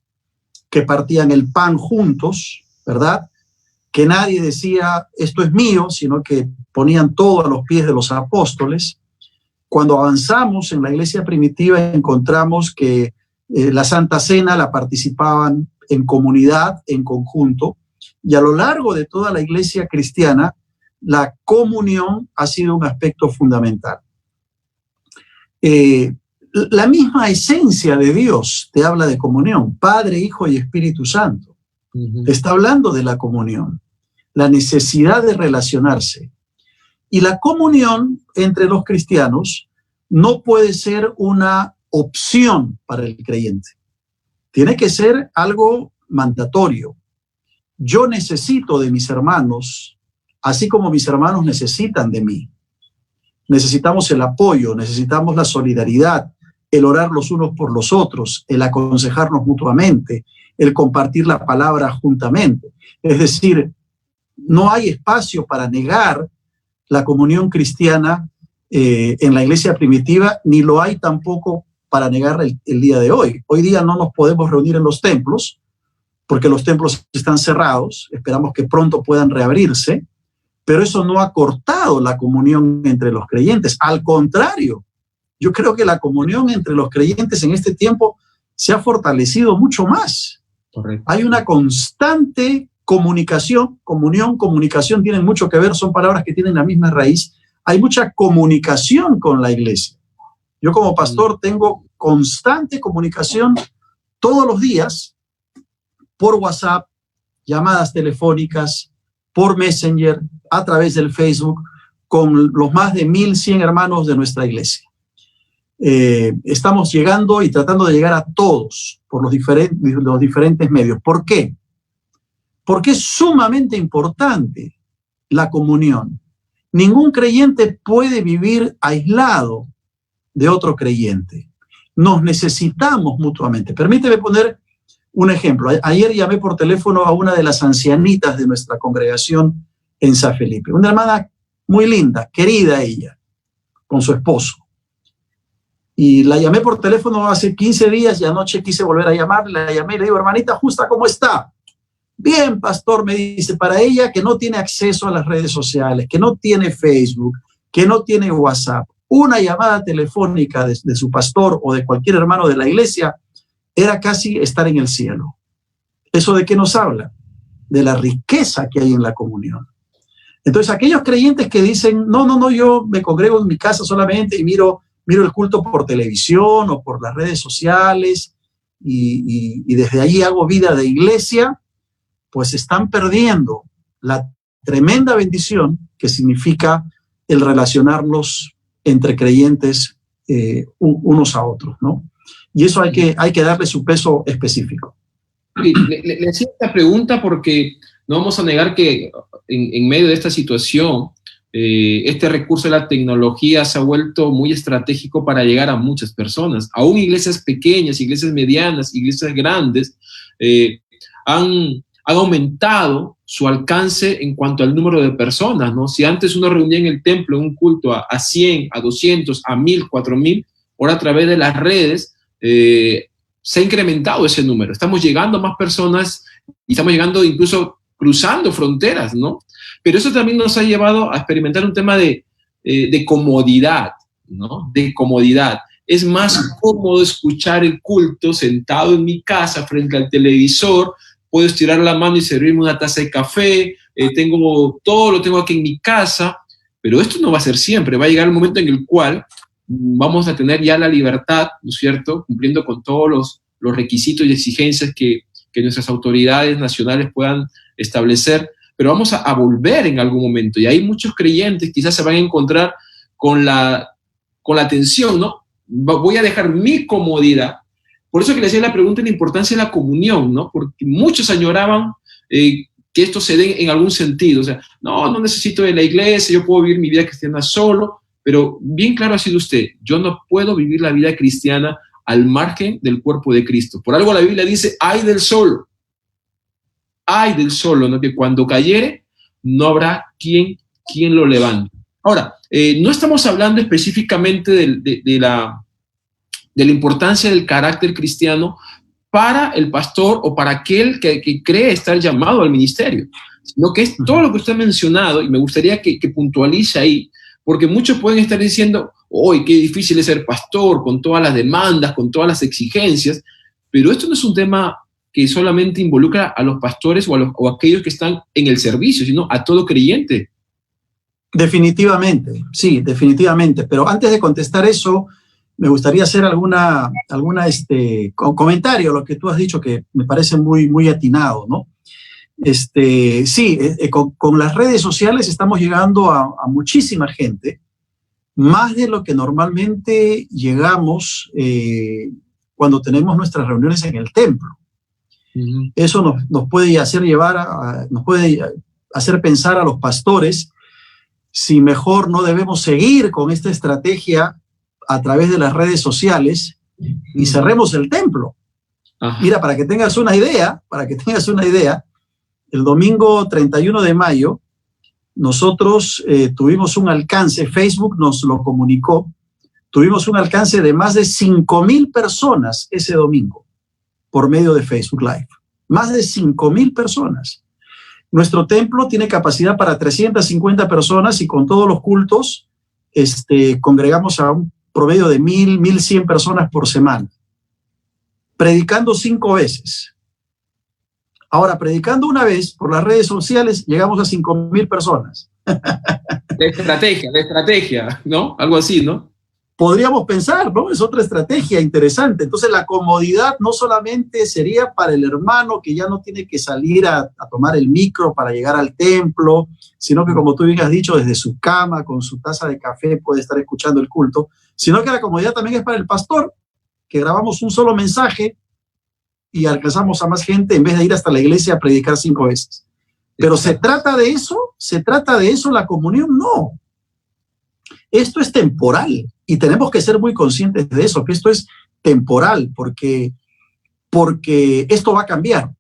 S2: que partían el pan juntos, ¿verdad? Que nadie decía, esto es mío, sino que ponían todo a los pies de los apóstoles. Cuando avanzamos en la iglesia primitiva, encontramos que la Santa Cena la participaban en comunidad, en conjunto, y a lo largo de toda la iglesia cristiana, la comunión ha sido un aspecto fundamental. La misma esencia de Dios te habla de comunión, Padre, Hijo y Espíritu Santo. Te está hablando de la comunión, la necesidad de relacionarse. Y la comunión entre los cristianos no puede ser una opción para el creyente. Tiene que ser algo mandatorio. Yo necesito de mis hermanos, así como mis hermanos necesitan de mí. Necesitamos el apoyo, necesitamos la solidaridad, el orar los unos por los otros, el aconsejarnos mutuamente, el compartir la palabra juntamente. Es decir, no hay espacio para negar la comunión cristiana en la iglesia primitiva, ni lo hay tampoco para negar el día de hoy. Hoy día no nos podemos reunir en los templos, porque los templos están cerrados, esperamos que pronto puedan reabrirse, pero eso no ha cortado la comunión entre los creyentes. Al contrario, yo creo que la comunión entre los creyentes en este tiempo se ha fortalecido mucho más.
S1: Correcto.
S2: Hay una constante comunicación, comunión, comunicación tienen mucho que ver, son palabras que tienen la misma raíz. Hay mucha comunicación con la iglesia. Yo como pastor tengo constante comunicación todos los días por WhatsApp, llamadas telefónicas, por Messenger, a través del Facebook, con los más de 1,100 hermanos de nuestra iglesia. Estamos llegando y tratando de llegar a todos por los diferentes medios. ¿Por qué? Porque es sumamente importante la comunión. Ningún creyente puede vivir aislado de otro creyente. Nos necesitamos mutuamente. Permíteme poner un ejemplo. Ayer llamé por teléfono a una de las ancianitas de nuestra congregación en San Felipe. Una hermana muy linda, querida ella, con su esposo. Y la llamé por teléfono hace 15 días y anoche quise volver a llamarla. La llamé y le digo, hermanita Justa, ¿cómo está? Bien, pastor, me dice, para ella que no tiene acceso a las redes sociales, que no tiene Facebook, que no tiene WhatsApp, una llamada telefónica de su pastor o de cualquier hermano de la iglesia era casi estar en el cielo. ¿Eso de qué nos habla? De la riqueza que hay en la comunión. Entonces, aquellos creyentes que dicen, no, yo me congrego en mi casa solamente y miro el culto por televisión o por las redes sociales, y desde ahí hago vida de iglesia, pues están perdiendo la tremenda bendición que significa el relacionarnos entre creyentes unos a otros, ¿no? Y eso hay que darle su peso específico.
S1: Le hacía esta pregunta porque no vamos a negar que en medio de esta situación, este recurso de la tecnología se ha vuelto muy estratégico para llegar a muchas personas. Aún iglesias pequeñas, iglesias medianas, iglesias grandes, han aumentado su alcance en cuanto al número de personas, ¿no? Si antes uno reunía en el templo en un culto a 100, a 200, a 1000, 4000, ahora a través de las redes se ha incrementado ese número. Estamos llegando a más personas y estamos llegando incluso cruzando fronteras, ¿no? Pero eso también nos ha llevado a experimentar un tema de comodidad, ¿no? De comodidad. Es más cómodo escuchar el culto sentado en mi casa frente al televisor. Puedo estirar la mano y servirme una taza de café, todo lo tengo aquí en mi casa, pero esto no va a ser siempre. Va a llegar el momento en el cual vamos a tener ya la libertad, ¿no es cierto?, cumpliendo con todos los requisitos y exigencias que nuestras autoridades nacionales puedan establecer, pero vamos a volver en algún momento. Y hay muchos creyentes quizás se van a encontrar con la tensión, ¿no? Voy a dejar mi comodidad. Por eso que le hacía la pregunta de la importancia de la comunión, ¿no? Porque muchos añoraban que esto se dé en algún sentido. O sea, no necesito de la iglesia, yo puedo vivir mi vida cristiana solo, pero bien claro ha sido usted, yo no puedo vivir la vida cristiana al margen del cuerpo de Cristo. Por algo la Biblia dice, ay del solo, ¿no? Que cuando cayere, no habrá quien lo levante. Ahora, no estamos hablando específicamente de la importancia del carácter cristiano para el pastor o para aquel que cree estar llamado al ministerio, sino que es todo lo que usted ha mencionado, y me gustaría que puntualice ahí, porque muchos pueden estar diciendo, ¡hoy qué difícil es ser pastor, con todas las demandas, con todas las exigencias! Pero esto no es un tema que solamente involucra a los pastores o a aquellos que están en el servicio, sino a todo creyente.
S2: Definitivamente, sí, definitivamente. Pero antes de contestar eso, me gustaría hacer alguna comentario a lo que tú has dicho, que me parece muy, muy atinado, ¿no? Sí, con las redes sociales estamos llegando a muchísima gente, más de lo que normalmente llegamos cuando tenemos nuestras reuniones en el templo. Uh-huh. Eso nos puede nos puede hacer pensar a los pastores si mejor no debemos seguir con esta estrategia a través de las redes sociales y cerremos el templo. Ajá. Mira, para que tengas una idea, el domingo 31 de mayo, nosotros tuvimos un alcance, Facebook nos lo comunicó, tuvimos un alcance de más de 5,000 personas ese domingo por medio de Facebook Live. Más de 5,000 personas. Nuestro templo tiene capacidad para 350 personas y con todos los cultos congregamos a un promedio de 1,000, 1,100 personas por semana. Predicando 5 veces. Ahora, predicando una vez por las redes sociales, llegamos a 5,000 personas.
S1: De estrategia, ¿no? Algo así, ¿no?
S2: Podríamos pensar, ¿no? Es otra estrategia interesante. Entonces, la comodidad no solamente sería para el hermano que ya no tiene que salir a tomar el micro para llegar al templo, sino que, como tú bien has dicho, desde su cama, con su taza de café, puede estar escuchando el culto, sino que la comodidad también es para el pastor, que grabamos un solo mensaje y alcanzamos a más gente en vez de ir hasta la iglesia a predicar 5 veces. Pero ¿se trata de eso? ¿Se trata de eso la comunión? No. Esto es temporal y tenemos que ser muy conscientes de eso, que esto es temporal porque esto va a cambiar.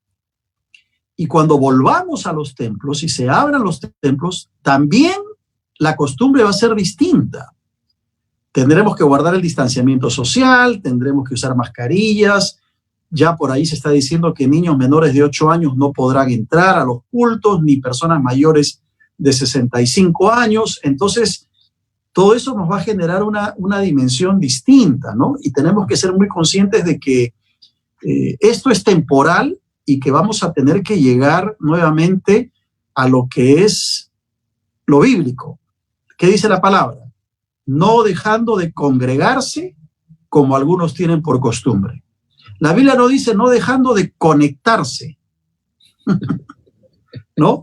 S2: Y cuando volvamos a los templos y se abran los templos, también la costumbre va a ser distinta. Tendremos que guardar el distanciamiento social, tendremos que usar mascarillas. Ya por ahí se está diciendo que niños menores de 8 años no podrán entrar a los cultos, ni personas mayores de 65 años. Entonces, todo eso nos va a generar una dimensión distinta, ¿no? Y tenemos que ser muy conscientes de que esto es temporal y que vamos a tener que llegar nuevamente a lo que es lo bíblico. ¿Qué dice la palabra? No dejando de congregarse como algunos tienen por costumbre. La Biblia no dice no dejando de conectarse, ¿no?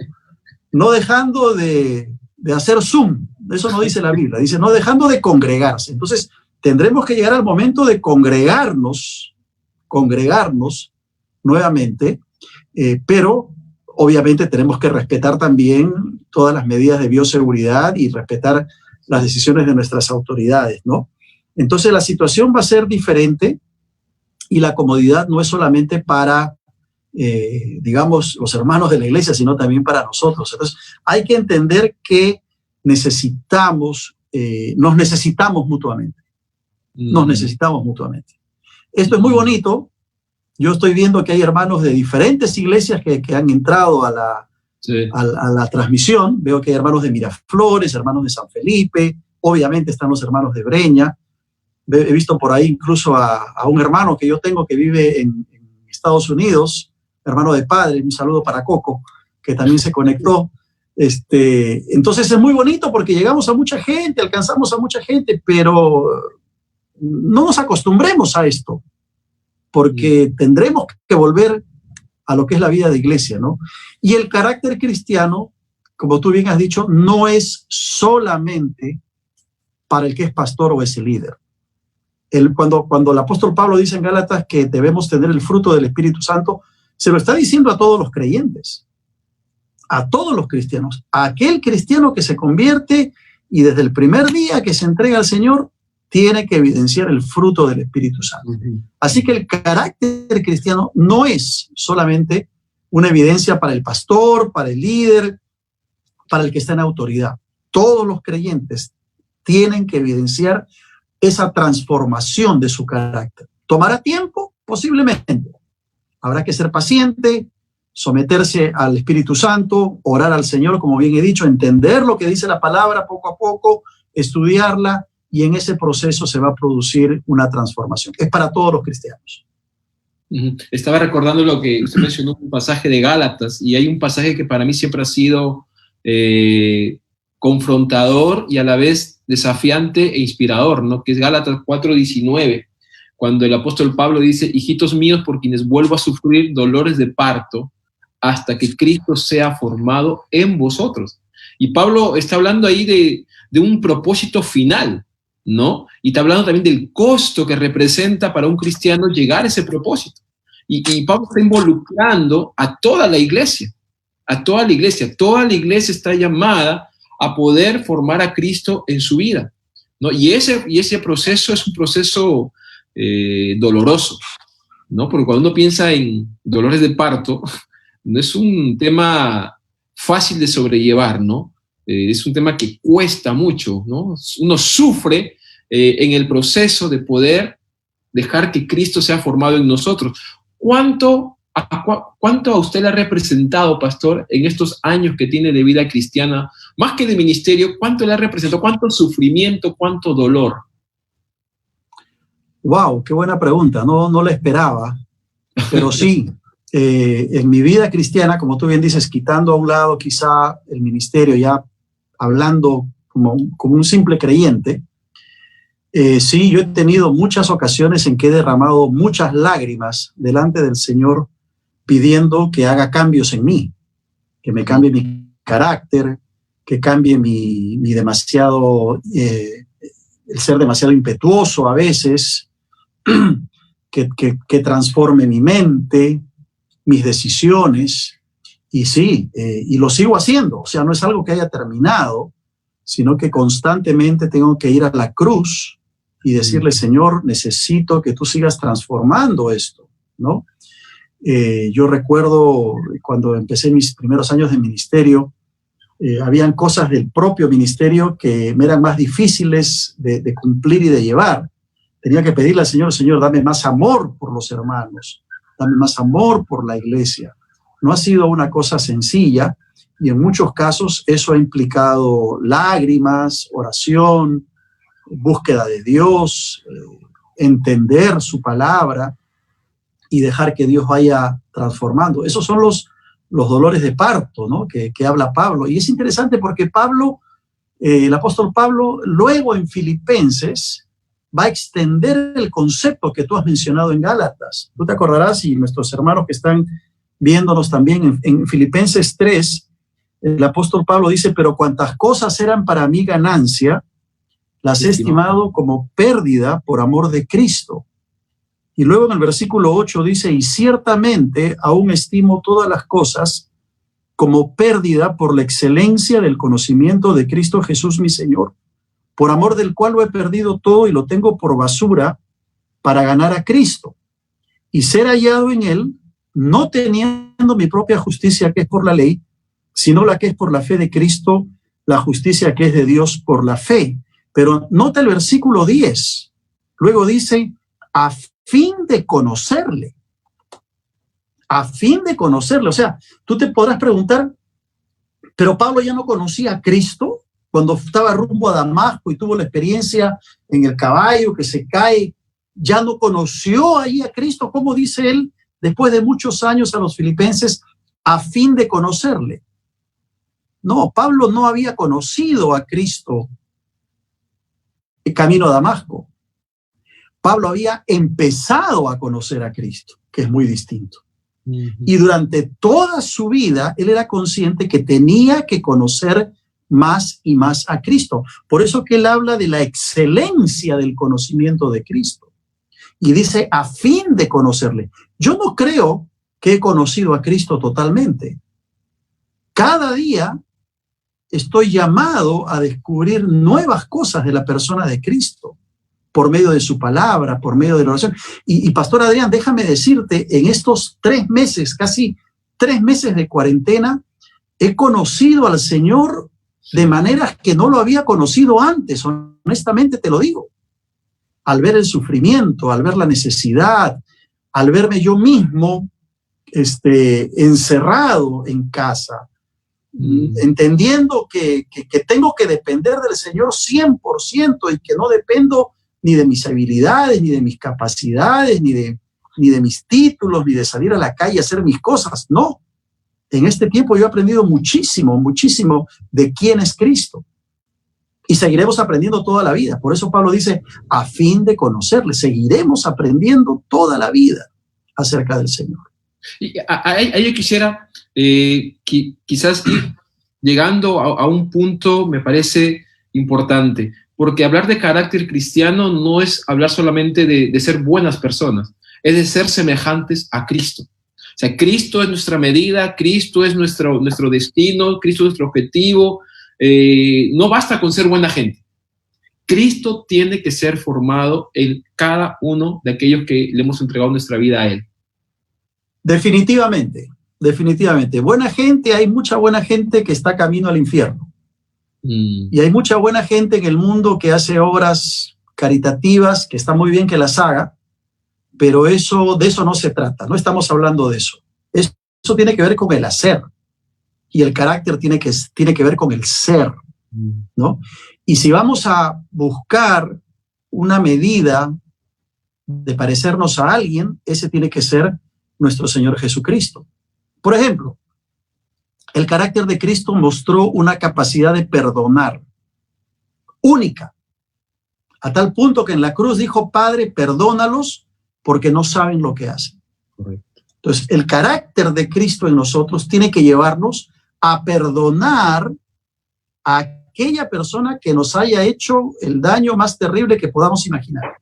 S2: No dejando de hacer Zoom. Eso no dice la Biblia. Dice no dejando de congregarse. Entonces, tendremos que llegar al momento de congregarnos nuevamente, pero obviamente tenemos que respetar también todas las medidas de bioseguridad y respetar las decisiones de nuestras autoridades, ¿no? Entonces la situación va a ser diferente y la comodidad no es solamente para, digamos, los hermanos de la iglesia, sino también para nosotros. Entonces hay que entender que nos necesitamos mutuamente. Nos necesitamos mutuamente. Esto es muy bonito. Yo estoy viendo que hay hermanos de diferentes iglesias que han entrado a la transmisión. Veo que hay hermanos de Miraflores, hermanos de San Felipe, obviamente están los hermanos de Breña. He visto por ahí incluso a un hermano que yo tengo que vive en Estados Unidos, hermano de padre, un saludo para Coco, que también se conectó. Entonces es muy bonito porque llegamos a mucha gente, alcanzamos a mucha gente, pero no nos acostumbremos a esto, porque tendremos que volver a lo que es la vida de iglesia, ¿no? Y el carácter cristiano, como tú bien has dicho, no es solamente para el que es pastor o es el líder. Cuando el apóstol Pablo dice en Gálatas que debemos tener el fruto del Espíritu Santo, se lo está diciendo a todos los creyentes, a todos los cristianos, a aquel cristiano que se convierte y desde el primer día que se entrega al Señor, tiene que evidenciar el fruto del Espíritu Santo. Así que el carácter cristiano no es solamente una evidencia para el pastor, para el líder, para el que está en autoridad. Todos los creyentes tienen que evidenciar esa transformación de su carácter. ¿Tomará tiempo? Posiblemente. Habrá que ser paciente, someterse al Espíritu Santo, orar al Señor, como bien he dicho, entender lo que dice la palabra poco a poco, estudiarla, y en ese proceso se va a producir una transformación. Es para todos los cristianos.
S1: Estaba recordando lo que usted mencionó, un pasaje de Gálatas, y hay un pasaje que para mí siempre ha sido confrontador y a la vez desafiante e inspirador, ¿no? Que es Gálatas 4:19, cuando el apóstol Pablo dice: hijitos míos, por quienes vuelvo a sufrir dolores de parto, hasta que Cristo sea formado en vosotros. Y Pablo está hablando ahí de un propósito final, ¿no? Y está hablando también del costo que representa para un cristiano llegar a ese propósito. Y Pablo está involucrando a toda la iglesia, Toda la iglesia está llamada a poder formar a Cristo en su vida, ¿no? Y ese proceso es un proceso doloroso, ¿no? Porque cuando uno piensa en dolores de parto, no es un tema fácil de sobrellevar, ¿no? Es un tema que cuesta mucho, ¿no? Uno sufre en el proceso de poder dejar que Cristo sea formado en nosotros. ¿Cuánto a usted le ha representado, pastor, en estos años que tiene de vida cristiana, más que de ministerio, cuánto le ha representado, cuánto sufrimiento, cuánto dolor?
S2: Wow, qué buena pregunta, no la esperaba, pero sí, en mi vida cristiana, como tú bien dices, quitando a un lado quizá el ministerio, ya hablando como un simple creyente, sí, yo he tenido muchas ocasiones en que he derramado muchas lágrimas delante del Señor pidiendo que haga cambios en mí, que me cambie mi carácter, que cambie mi demasiado, el ser demasiado impetuoso a veces, que transforme mi mente, mis decisiones, y sí, y lo sigo haciendo. O sea, no es algo que haya terminado, sino que constantemente tengo que ir a la cruz y decirle: Señor, necesito que tú sigas transformando esto, ¿no? Yo recuerdo cuando empecé mis primeros años de ministerio, habían cosas del propio ministerio que me eran más difíciles de cumplir y de llevar. Tenía que pedirle al Señor: Señor, dame más amor por los hermanos, dame más amor por la iglesia. No ha sido una cosa sencilla y en muchos casos eso ha implicado lágrimas, oración, búsqueda de Dios, entender su palabra y dejar que Dios vaya transformando. Esos son los dolores de parto, ¿no? que habla Pablo. Y es interesante porque Pablo, el apóstol Pablo, luego en Filipenses, va a extender el concepto que tú has mencionado en Gálatas. Tú te acordarás, y nuestros hermanos que están viéndonos también en Filipenses 3, el apóstol Pablo dice, pero cuantas cosas eran para mí ganancia, las he estimado como pérdida por amor de Cristo. Y luego en el versículo 8 dice, y ciertamente aún estimo todas las cosas como pérdida por la excelencia del conocimiento de Cristo Jesús mi Señor, por amor del cual lo he perdido todo y lo tengo por basura para ganar a Cristo y ser hallado en él, no teniendo mi propia justicia que es por la ley, sino la que es por la fe de Cristo, la justicia que es de Dios por la fe. Pero nota el versículo 10. Luego dice, a fin de conocerle. A fin de conocerle. O sea, tú te podrás preguntar, pero Pablo ya no conocía a Cristo cuando estaba rumbo a Damasco y tuvo la experiencia en el caballo que se cae. Ya no conoció ahí a Cristo. ¿Cómo dice él después de muchos años a los filipenses? A fin de conocerle. No, Pablo no había conocido a Cristo el camino a Damasco. Pablo había empezado a conocer a Cristo, que es muy distinto. Y durante toda su vida, él era consciente que tenía que conocer más y más a Cristo. Por eso que él habla de la excelencia del conocimiento de Cristo. Y dice, a fin de conocerle. Yo no creo que he conocido a Cristo totalmente. Cada día estoy llamado a descubrir nuevas cosas de la persona de Cristo, por medio de su palabra, por medio de la oración. Y Pastor Adrián, déjame decirte, en estos 3 meses, casi 3 meses de cuarentena, he conocido al Señor de maneras que no lo había conocido antes, honestamente te lo digo. Al ver el sufrimiento, al ver la necesidad, al verme yo mismo encerrado en casa, entendiendo que tengo que depender del Señor 100% y que no dependo ni de mis habilidades, ni de mis capacidades, ni de mis títulos, ni de salir a la calle a hacer mis cosas. No. En este tiempo yo he aprendido muchísimo, muchísimo de quién es Cristo. Y seguiremos aprendiendo toda la vida. Por eso Pablo dice, a fin de conocerle, seguiremos aprendiendo toda la vida acerca del Señor.
S1: Y ahí yo quisiera quizás ir llegando a un punto, me parece importante, porque hablar de carácter cristiano no es hablar solamente de ser buenas personas, es de ser semejantes a Cristo. O sea, Cristo es nuestra medida, Cristo es nuestro destino, Cristo es nuestro objetivo. No basta con ser buena gente. Cristo tiene que ser formado en cada uno de aquellos que le hemos entregado nuestra vida a Él.
S2: Definitivamente, definitivamente. Buena gente, hay mucha buena gente que está camino al infierno. Y hay mucha buena gente en el mundo que hace obras caritativas, que está muy bien que las haga, pero de eso no se trata, no estamos hablando de eso. Eso tiene que ver con el hacer, y el carácter tiene que ver con el ser, ¿no? Y si vamos a buscar una medida de parecernos a alguien, ese tiene que ser nuestro Señor Jesucristo. Por ejemplo, el carácter de Cristo mostró una capacidad de perdonar única, a tal punto que en la cruz dijo, Padre, perdónalos porque no saben lo que hacen. Correcto. Entonces, el carácter de Cristo en nosotros tiene que llevarnos a perdonar a aquella persona que nos haya hecho el daño más terrible que podamos imaginar.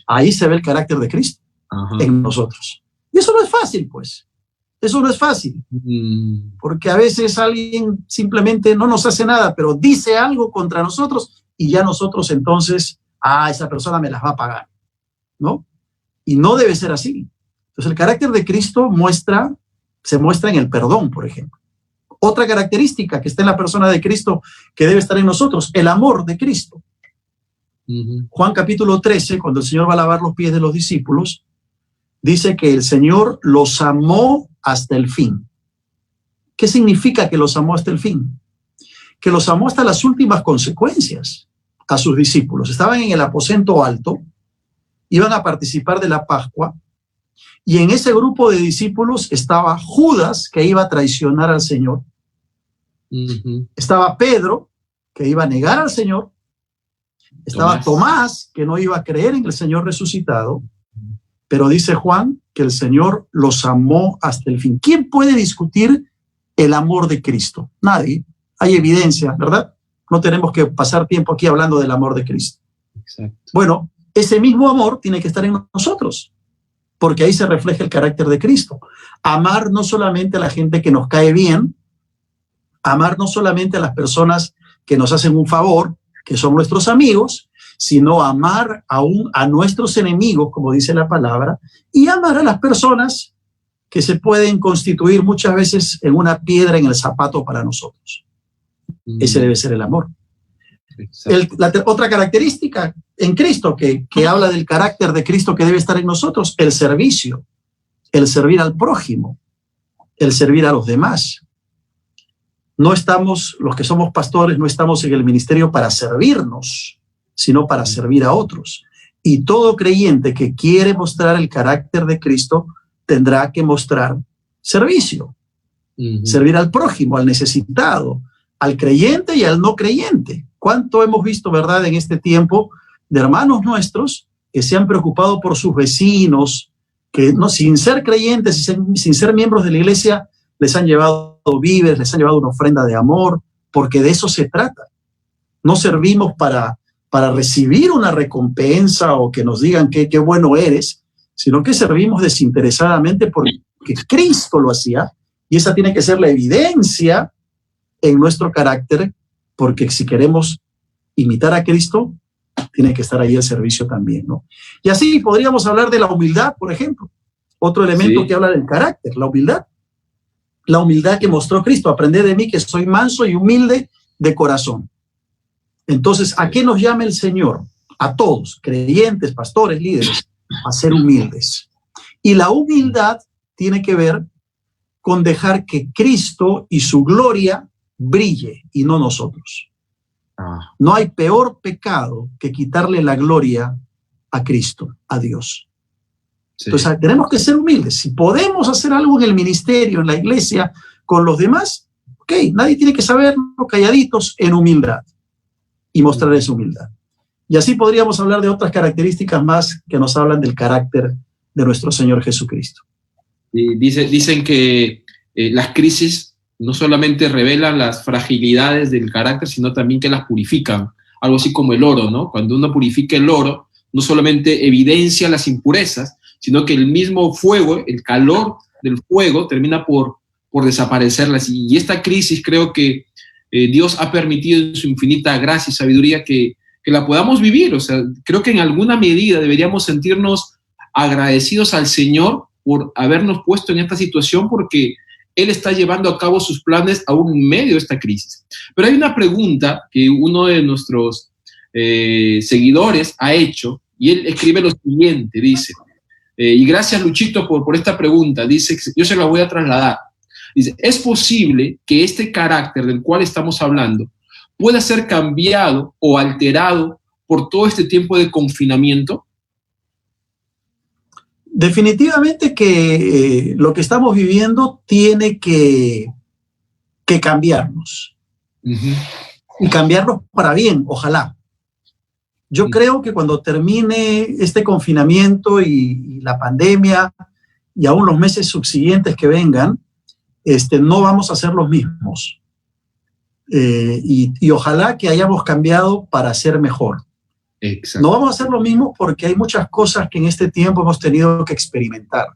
S2: Ahí se ve el carácter de Cristo en nosotros. Y eso no es fácil, pues. Eso no es fácil. Porque a veces alguien simplemente no nos hace nada, pero dice algo contra nosotros y ya nosotros entonces, esa persona me las va a pagar, ¿no? Y no debe ser así. Entonces el carácter de Cristo se muestra en el perdón, por ejemplo. Otra característica que está en la persona de Cristo que debe estar en nosotros, el amor de Cristo. Juan capítulo 13, cuando el Señor va a lavar los pies de los discípulos, dice que el Señor los amó hasta el fin. ¿Qué significa que los amó hasta el fin? Que los amó hasta las últimas consecuencias a sus discípulos. Estaban en el aposento alto, iban a participar de la Pascua, y en ese grupo de discípulos estaba Judas, que iba a traicionar al Señor. Estaba Pedro, que iba a negar al Señor, Estaba Tomás, que no iba a creer en el Señor resucitado, pero dice Juan que el Señor los amó hasta el fin. ¿Quién puede discutir el amor de Cristo? Nadie. Hay evidencia, ¿verdad? No tenemos que pasar tiempo aquí hablando del amor de Cristo.
S1: Exacto.
S2: Bueno, ese mismo amor tiene que estar en nosotros, porque ahí se refleja el carácter de Cristo. Amar no solamente a la gente que nos cae bien, amar no solamente a las personas que nos hacen un favor, que son nuestros amigos, sino amar aún a nuestros enemigos, como dice la palabra, y amar a las personas que se pueden constituir muchas veces en una piedra en el zapato para nosotros. Ese debe ser el amor. Otra característica en Cristo que habla del carácter de Cristo que debe estar en nosotros, el servicio, el servir al prójimo, el servir a los demás. No estamos, los que somos pastores, no estamos en el ministerio para servirnos, sino para servir a otros. Y todo creyente que quiere mostrar el carácter de Cristo tendrá que mostrar servicio, servir al prójimo, al necesitado, al creyente y al no creyente. ¿Cuánto hemos visto, verdad, en este tiempo de hermanos nuestros que se han preocupado por sus vecinos, que no, sin ser creyentes, sin ser miembros de la iglesia, les han llevado víveres, les han llevado una ofrenda de amor, porque de eso se trata. No servimos para recibir una recompensa o que nos digan qué bueno eres, sino que servimos desinteresadamente porque Cristo lo hacía, y esa tiene que ser la evidencia en nuestro carácter, porque si queremos imitar a Cristo, tiene que estar ahí el servicio también, ¿no? Y así podríamos hablar de la humildad, por ejemplo. Otro elemento que habla del carácter, la humildad. La humildad que mostró Cristo. Aprended de mí que soy manso y humilde de corazón. Entonces, ¿a qué nos llama el Señor? A todos, creyentes, pastores, líderes, a ser humildes. Y la humildad tiene que ver con dejar que Cristo y su gloria brille y no nosotros. No hay peor pecado que quitarle la gloria a Cristo, a Dios. Sí. Entonces tenemos que ser humildes. Si podemos hacer algo en el ministerio, en la iglesia, con los demás, ok, nadie tiene que saberlo, calladitos, en humildad y mostrar esa humildad. Y así podríamos hablar de otras características más que nos hablan del carácter de nuestro Señor Jesucristo.
S1: Dicen que las crisis no solamente revelan las fragilidades del carácter, sino también que las purifican. Algo así como el oro, ¿no? Cuando uno purifica el oro, no solamente evidencia las impurezas, sino que el mismo fuego, el calor del fuego, termina por desaparecerlas. Y esta crisis creo que Dios ha permitido en su infinita gracia y sabiduría que la podamos vivir. O sea, creo que en alguna medida deberíamos sentirnos agradecidos al Señor por habernos puesto en esta situación, porque Él está llevando a cabo sus planes aún en medio de esta crisis. Pero hay una pregunta que uno de nuestros seguidores ha hecho, y él escribe lo siguiente, dice, y gracias Luchito por esta pregunta, dice, yo se la voy a trasladar. Dice, ¿es posible que este carácter del cual estamos hablando pueda ser cambiado o alterado por todo este tiempo de confinamiento?
S2: Definitivamente que lo que estamos viviendo tiene que cambiarnos. Y cambiarnos para bien, ojalá. Yo creo que cuando termine este confinamiento y la pandemia y aún los meses subsiguientes que vengan, no vamos a ser los mismos. Y ojalá que hayamos cambiado para ser mejor. Exacto. No vamos a hacer lo mismo porque hay muchas cosas que en este tiempo hemos tenido que experimentar.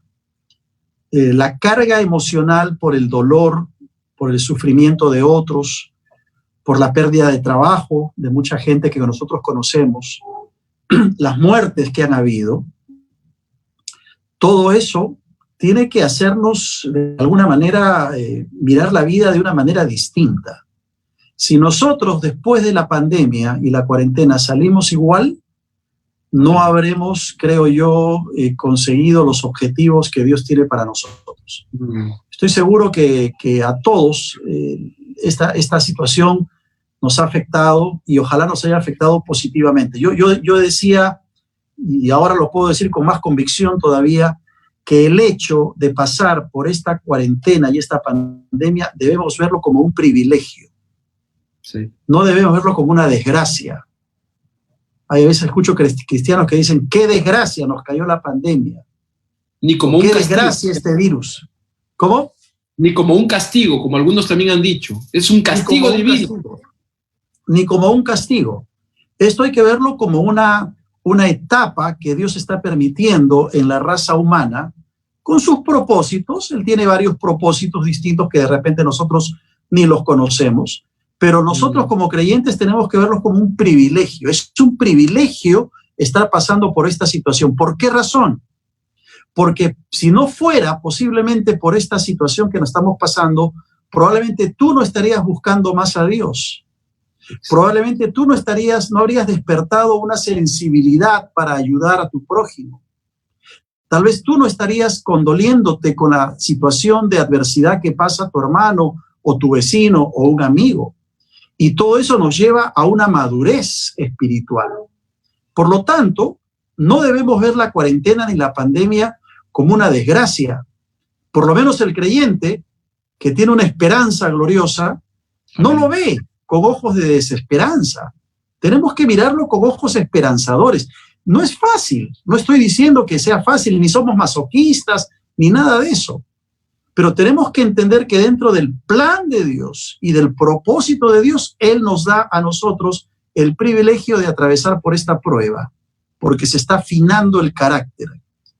S2: La carga emocional por el dolor, por el sufrimiento de otros, por la pérdida de trabajo de mucha gente que nosotros conocemos, las muertes que han habido, todo eso tiene que hacernos de alguna manera mirar la vida de una manera distinta. Si nosotros después de la pandemia y la cuarentena salimos igual, no habremos, creo yo, conseguido los objetivos que Dios tiene para nosotros. Estoy seguro que a todos esta situación nos ha afectado y ojalá nos haya afectado positivamente. Yo decía, y ahora lo puedo decir con más convicción todavía, que el hecho de pasar por esta cuarentena y esta pandemia debemos verlo como un privilegio. Sí. No debemos verlo como una desgracia. Hay a veces escucho cristianos que dicen, qué desgracia nos cayó la pandemia.
S1: Ni como un
S2: qué
S1: castigo.
S2: Desgracia este virus. ¿Cómo?
S1: Ni como un castigo, como algunos también han dicho. Es un castigo divino.
S2: Ni como un castigo. Esto hay que verlo como una etapa que Dios está permitiendo en la raza humana con sus propósitos. Él tiene varios propósitos distintos que de repente nosotros ni los conocemos, pero nosotros como creyentes tenemos que verlos como un privilegio. Es un privilegio estar pasando por esta situación. ¿Por qué razón? Porque si no fuera posiblemente por esta situación que nos estamos pasando, probablemente tú no estarías buscando más a Dios. Probablemente tú no habrías despertado una sensibilidad para ayudar a tu prójimo. Tal vez tú no estarías condoliéndote con la situación de adversidad que pasa tu hermano o tu vecino o un amigo. Y todo eso nos lleva a una madurez espiritual. Por lo tanto, no debemos ver la cuarentena ni la pandemia como una desgracia. Por lo menos el creyente que tiene una esperanza gloriosa no lo ve con ojos de desesperanza. Tenemos que mirarlo con ojos esperanzadores. No es fácil, no estoy diciendo que sea fácil, ni somos masoquistas, ni nada de eso. Pero tenemos que entender que dentro del plan de Dios y del propósito de Dios, Él nos da a nosotros el privilegio de atravesar por esta prueba, porque se está afinando el carácter,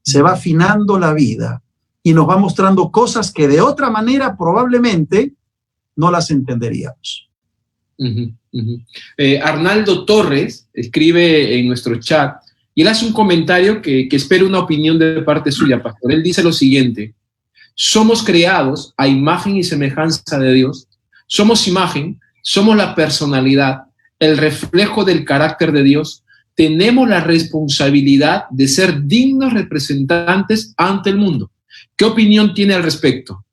S2: se va afinando la vida y nos va mostrando cosas que de otra manera probablemente no las entenderíamos.
S1: Arnaldo Torres escribe en nuestro chat y él hace un comentario que espero una opinión de parte suya, pastor. Él dice lo siguiente: somos creados a imagen y semejanza de Dios, somos imagen, somos la personalidad, el reflejo del carácter de Dios, tenemos la responsabilidad de ser dignos representantes ante el mundo. ¿Qué opinión tiene al respecto?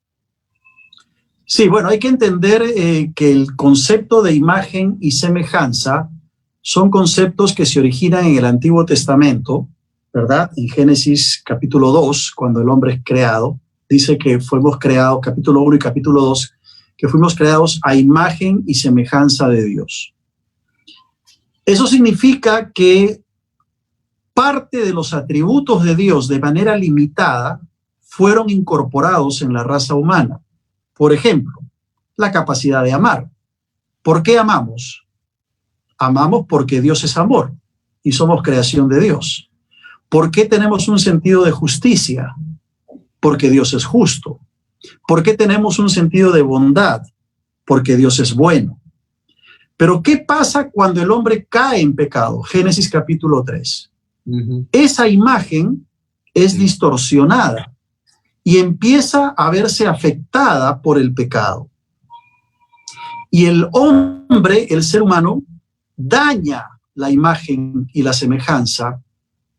S2: Sí, bueno, hay que entender que el concepto de imagen y semejanza son conceptos que se originan en el Antiguo Testamento, ¿verdad? En Génesis capítulo 2, cuando el hombre es creado, dice que fuimos creados, capítulo 1 y capítulo 2, que fuimos creados a imagen y semejanza de Dios. Eso significa que parte de los atributos de Dios de manera limitada fueron incorporados en la raza humana. Por ejemplo, la capacidad de amar. ¿Por qué amamos? Amamos porque Dios es amor y somos creación de Dios. ¿Por qué tenemos un sentido de justicia? Porque Dios es justo. ¿Por qué tenemos un sentido de bondad? Porque Dios es bueno. Pero ¿qué pasa cuando el hombre cae en pecado? Génesis capítulo 3. Esa imagen es distorsionada y empieza a verse afectada por el pecado. Y el hombre, el ser humano, daña la imagen y la semejanza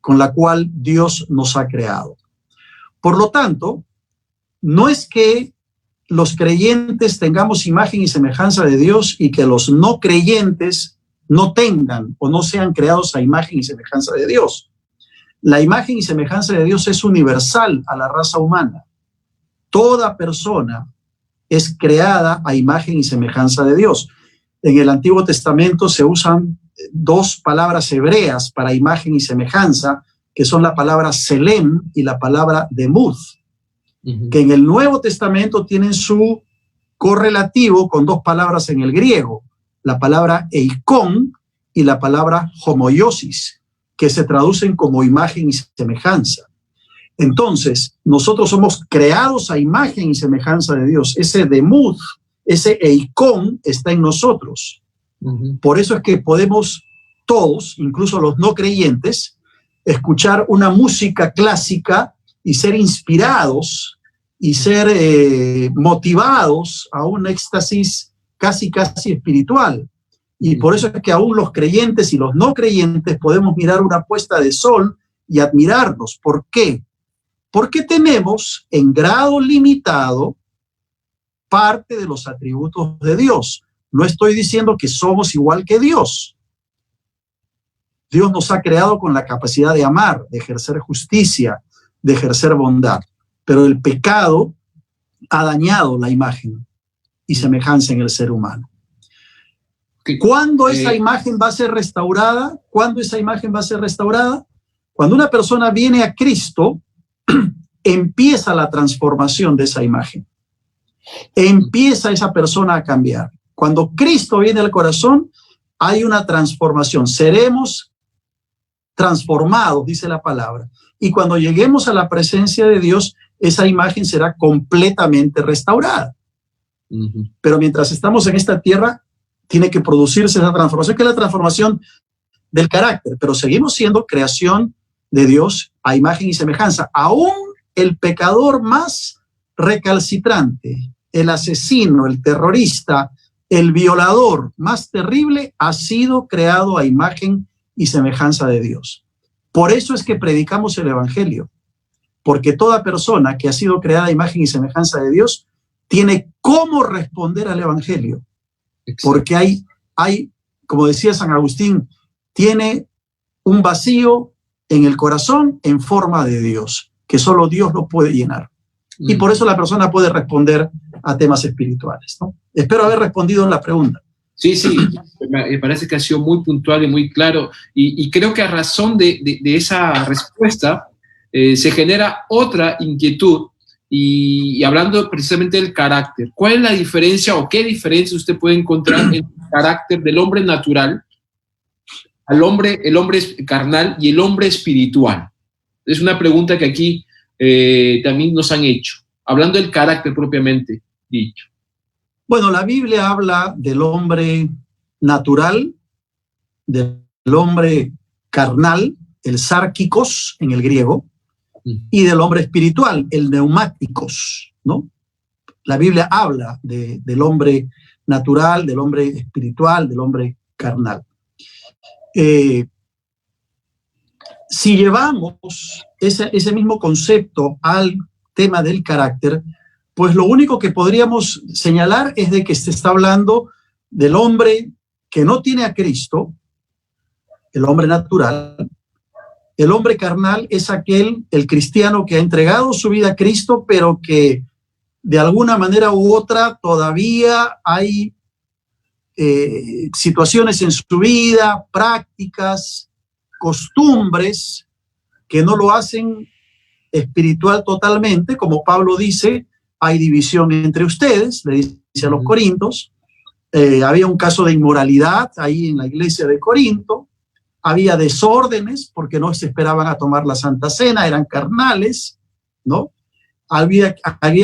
S2: con la cual Dios nos ha creado. Por lo tanto, no es que los creyentes tengamos imagen y semejanza de Dios y que los no creyentes no tengan o no sean creados a imagen y semejanza de Dios. La imagen y semejanza de Dios es universal a la raza humana. Toda persona es creada a imagen y semejanza de Dios. En el Antiguo Testamento se usan dos palabras hebreas para imagen y semejanza, que son la palabra selem y la palabra demud, que en el Nuevo Testamento tienen su correlativo con dos palabras en el griego, la palabra eikon y la palabra homoiosis, que se traducen como imagen y semejanza. Entonces, nosotros somos creados a imagen y semejanza de Dios. Ese demud, ese eikon está en nosotros. Por eso es que podemos todos, incluso los no creyentes, escuchar una música clásica y ser inspirados y ser motivados a un éxtasis casi espiritual. Y por eso es que aún los creyentes y los no creyentes podemos mirar una puesta de sol y admirarnos. ¿Por qué? Porque tenemos en grado limitado parte de los atributos de Dios. No estoy diciendo que somos igual que Dios. Dios nos ha creado con la capacidad de amar, de ejercer justicia, de ejercer bondad. Pero el pecado ha dañado la imagen y semejanza en el ser humano. ¿Cuándo esa imagen va a ser restaurada? ¿Cuándo esa imagen va a ser restaurada? Cuando una persona viene a Cristo, empieza la transformación de esa imagen. Empieza esa persona a cambiar. Cuando Cristo viene al corazón, hay una transformación. Seremos transformados, dice la palabra. Y cuando lleguemos a la presencia de Dios, esa imagen será completamente restaurada. Pero mientras estamos en esta tierra, tiene que producirse esa transformación, que es la transformación del carácter, pero seguimos siendo creación de Dios a imagen y semejanza. Aún el pecador más recalcitrante, el asesino, el terrorista, el violador más terrible, ha sido creado a imagen y semejanza de Dios. Por eso es que predicamos el evangelio, porque toda persona que ha sido creada a imagen y semejanza de Dios tiene cómo responder al evangelio. Exacto. Porque hay, como decía San Agustín, tiene un vacío en el corazón en forma de Dios, que solo Dios lo puede llenar. Y por eso la persona puede responder a temas espirituales, ¿no? Espero haber respondido en la pregunta.
S1: Sí, me parece que ha sido muy puntual y muy claro. Y creo que a razón de esa respuesta se genera otra inquietud. Y hablando precisamente del carácter, ¿cuál es la diferencia o qué diferencia usted puede encontrar entre el carácter del hombre natural, el hombre carnal y el hombre espiritual? Es una pregunta que aquí también nos han hecho, hablando del carácter propiamente dicho.
S2: Bueno, la Biblia habla del hombre natural, del hombre carnal, el sárquicos en el griego, y del hombre espiritual, el neumáticos, ¿no? La Biblia habla del hombre natural, del hombre espiritual, del hombre carnal. Si llevamos ese mismo concepto al tema del carácter, pues lo único que podríamos señalar es de que se está hablando del hombre que no tiene a Cristo, el hombre natural. El hombre carnal es el cristiano que ha entregado su vida a Cristo, pero que de alguna manera u otra todavía hay situaciones en su vida, prácticas, costumbres que no lo hacen espiritual totalmente. Como Pablo dice, hay división entre ustedes, le dice a los corintios. Había un caso de inmoralidad ahí en la iglesia de Corinto. Había desórdenes porque no se esperaban a tomar la Santa Cena, eran carnales, ¿no? Había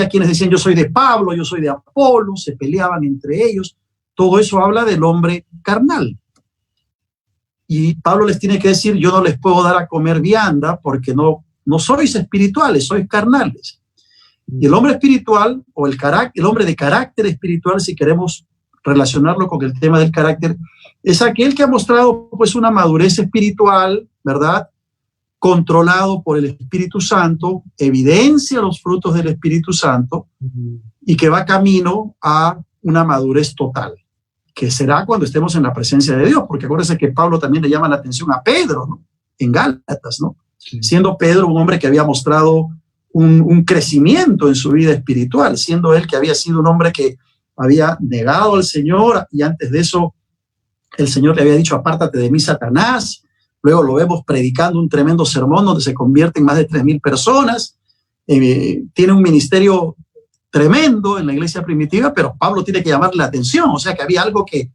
S2: quienes decían yo soy de Pablo, yo soy de Apolo, se peleaban entre ellos. Todo eso habla del hombre carnal. Y Pablo les tiene que decir, yo no les puedo dar a comer vianda porque no sois espirituales, sois carnales. Y el hombre espiritual, o el hombre de carácter espiritual, si queremos relacionarlo con el tema del carácter, es aquel que ha mostrado pues una madurez espiritual, ¿verdad? Controlado por el Espíritu Santo, evidencia los frutos del Espíritu Santo y que va camino a una madurez total, que será cuando estemos en la presencia de Dios, porque acuérdense que Pablo también le llama la atención a Pedro, ¿no? En Gálatas, ¿no? Sí. Siendo Pedro un hombre que había mostrado un crecimiento en su vida espiritual, siendo él que había sido un hombre que había negado al Señor y antes de eso el Señor le había dicho, apártate de mí, Satanás. Luego lo vemos predicando un tremendo sermón donde se convierten más de 3,000 personas. Tiene un ministerio tremendo en la iglesia primitiva, pero Pablo tiene que llamarle la atención. O sea que había algo que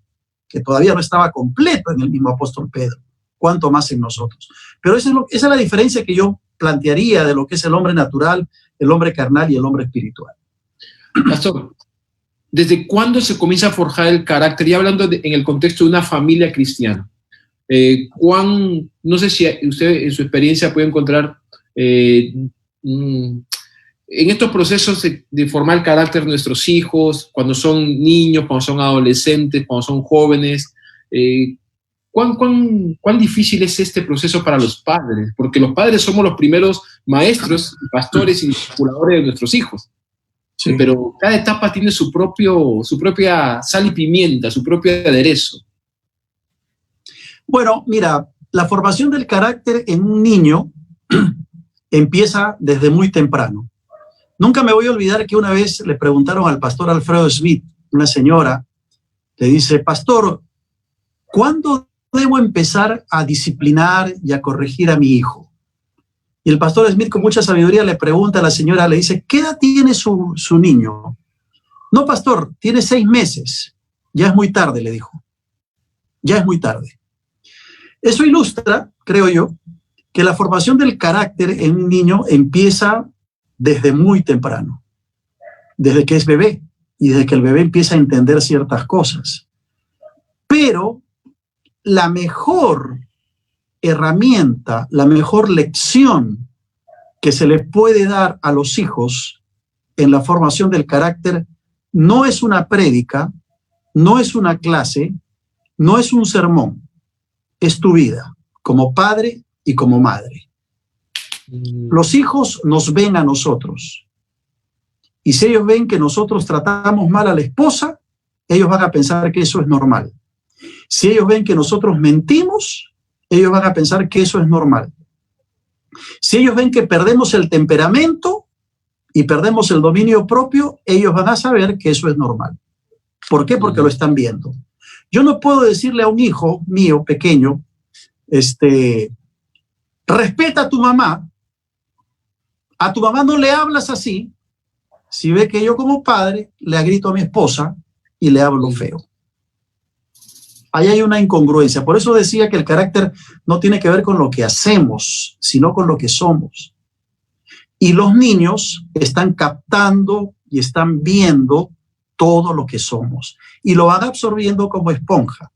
S2: todavía no estaba completo en el mismo apóstol Pedro. Cuánto más en nosotros. Pero esa es la diferencia que yo plantearía de lo que es el hombre natural, el hombre carnal y el hombre espiritual.
S1: Pastor, ¿desde cuándo se comienza a forjar el carácter? Y hablando en el contexto de una familia cristiana. No sé si usted en su experiencia puede encontrar en estos procesos de formar el carácter de nuestros hijos, cuando son niños, cuando son adolescentes, cuando son jóvenes, ¿cuán difícil es este proceso para los padres? Porque los padres somos los primeros maestros, pastores y discipuladores de nuestros hijos. Sí. Pero cada etapa tiene su propia sal y pimienta, su propio aderezo.
S2: Bueno, mira, la formación del carácter en un niño empieza desde muy temprano. Nunca me voy a olvidar que una vez le preguntaron al pastor Alfredo Smith, una señora, le dice, pastor, ¿cuándo debo empezar a disciplinar y a corregir a mi hijo? Y el pastor Smith, con mucha sabiduría, le pregunta a la señora, le dice, ¿qué edad tiene su niño? No, pastor, tiene 6 meses. Ya es muy tarde, le dijo. Ya es muy tarde. Eso ilustra, creo yo, que la formación del carácter en un niño empieza desde muy temprano, desde que es bebé y desde que el bebé empieza a entender ciertas cosas. Pero la mejor herramienta, la mejor lección que se le puede dar a los hijos en la formación del carácter no es una prédica, no es una clase, no es un sermón, es tu vida como padre y como madre. Los hijos nos ven a nosotros y si ellos ven que nosotros tratamos mal a la esposa, ellos van a pensar que eso es normal. Si ellos ven que nosotros mentimos, ellos van a pensar que eso es normal. Si ellos ven que perdemos el temperamento y perdemos el dominio propio, ellos van a saber que eso es normal. ¿Por qué? Porque lo están viendo. Yo no puedo decirle a un hijo mío pequeño, respeta a tu mamá no le hablas así, si ve que yo como padre le grito a mi esposa y le hablo feo. Ahí hay una incongruencia. Por eso decía que el carácter no tiene que ver con lo que hacemos, sino con lo que somos. Y los niños están captando y están viendo todo lo que somos y lo van absorbiendo como esponja.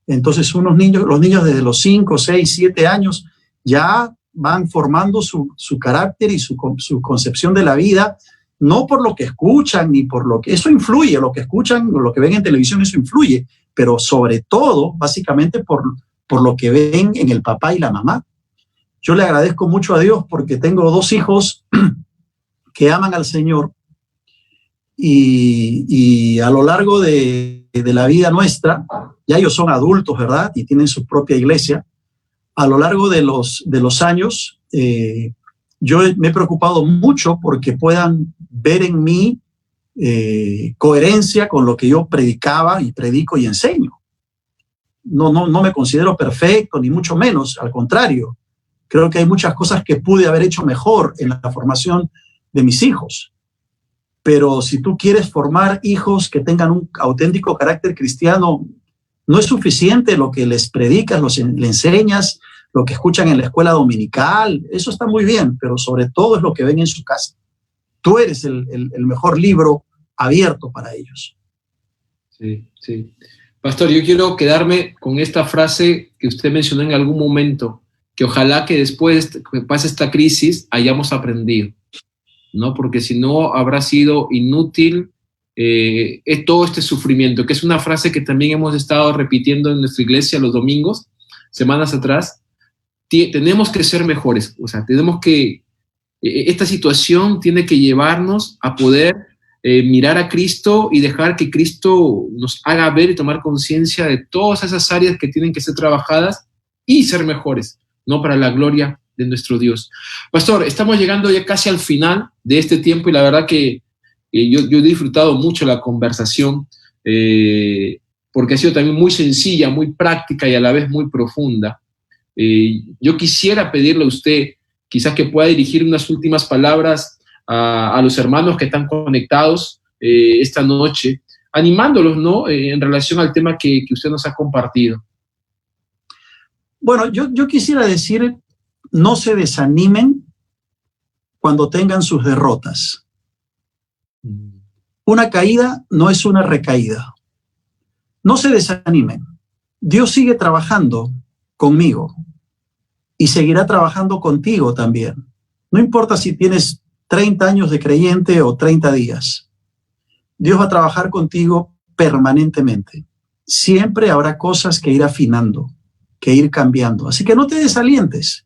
S2: Entonces los niños desde los 5, 6, 7 años ya van formando su carácter y su concepción de la vida, no por lo que escuchan ni por lo que... Eso influye, lo que escuchan, lo que ven en televisión, eso influye, pero sobre todo, básicamente, por lo que ven en el papá y la mamá. Yo le agradezco mucho a Dios porque tengo 2 hijos que aman al Señor y a lo largo de la vida nuestra, ya ellos son adultos, ¿verdad? Y tienen su propia iglesia. A lo largo de los años, yo me he preocupado mucho porque puedan ver en mí coherencia con lo que yo predicaba y predico y enseño. No me considero perfecto, ni mucho menos, al contrario. Creo que hay muchas cosas que pude haber hecho mejor en la formación de mis hijos. Pero si tú quieres formar hijos que tengan un auténtico carácter cristiano, no es suficiente lo que les predicas, le enseñas, lo que escuchan en la escuela dominical. Eso está muy bien, pero sobre todo es lo que ven en su casa. Tú eres el mejor libro abierto para ellos.
S1: Sí, sí. Pastor, yo quiero quedarme con esta frase que usted mencionó en algún momento, que ojalá que después que pase esta crisis hayamos aprendido, ¿no? Porque si no habrá sido inútil todo este sufrimiento, que es una frase que también hemos estado repitiendo en nuestra iglesia los domingos, semanas atrás. Tenemos que ser mejores, o sea, esta situación tiene que llevarnos a poder mirar a Cristo y dejar que Cristo nos haga ver y tomar conciencia de todas esas áreas que tienen que ser trabajadas y ser mejores, ¿no? Para la gloria de nuestro Dios. Pastor, estamos llegando ya casi al final de este tiempo y la verdad que yo he disfrutado mucho la conversación porque ha sido también muy sencilla, muy práctica y a la vez muy profunda. Yo quisiera pedirle a usted quizás que pueda dirigir unas últimas palabras a los hermanos que están conectados esta noche, animándolos, ¿no? En relación al tema que usted nos ha compartido.
S2: Bueno, yo quisiera decir, no se desanimen cuando tengan sus derrotas. Una caída no es una recaída. No se desanimen. Dios sigue trabajando conmigo y seguirá trabajando contigo también. No importa si tienes 30 años de creyente o 30 días. Dios va a trabajar contigo permanentemente. Siempre habrá cosas que ir afinando, que ir cambiando. Así que no te desalientes.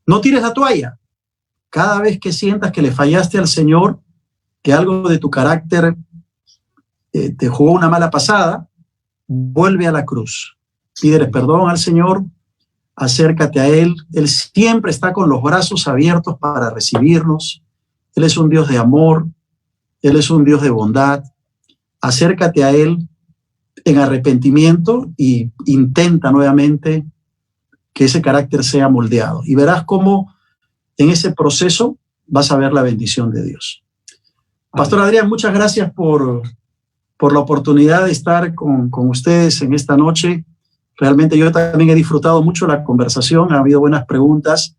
S2: No tires la toalla. Cada vez que sientas que le fallaste al Señor, que algo de tu carácter te jugó una mala pasada, vuelve a la cruz. Pídele perdón al Señor, acércate a Él. Él siempre está con los brazos abiertos para recibirnos. Él es un Dios de amor, Él es un Dios de bondad. Acércate a Él. en arrepentimiento y intenta nuevamente que ese carácter sea moldeado. Y verás cómo en ese proceso vas a ver la bendición de Dios. Pastor Adrián, muchas gracias por la oportunidad de estar con ustedes en esta noche. Realmente yo también he disfrutado mucho la conversación, ha habido buenas preguntas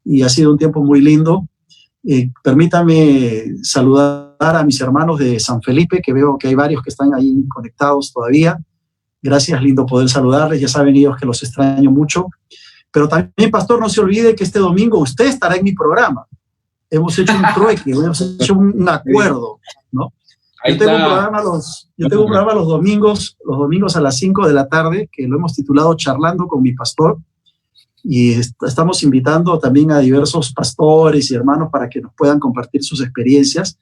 S2: y ha sido un tiempo muy lindo. Permítame saludar a mis hermanos de San Felipe, que veo que hay varios que están ahí conectados todavía. Gracias, lindo poder saludarles. Ya saben ellos que los extraño mucho. Pero también, pastor, no se olvide que este domingo usted estará en mi programa. Hemos hecho un trueque, hemos hecho un acuerdo, ¿no? Yo tengo un programa los domingos a las 5 de la tarde, que lo hemos titulado Charlando con mi pastor, y estamos invitando también a diversos pastores y hermanos para que nos puedan compartir sus experiencias,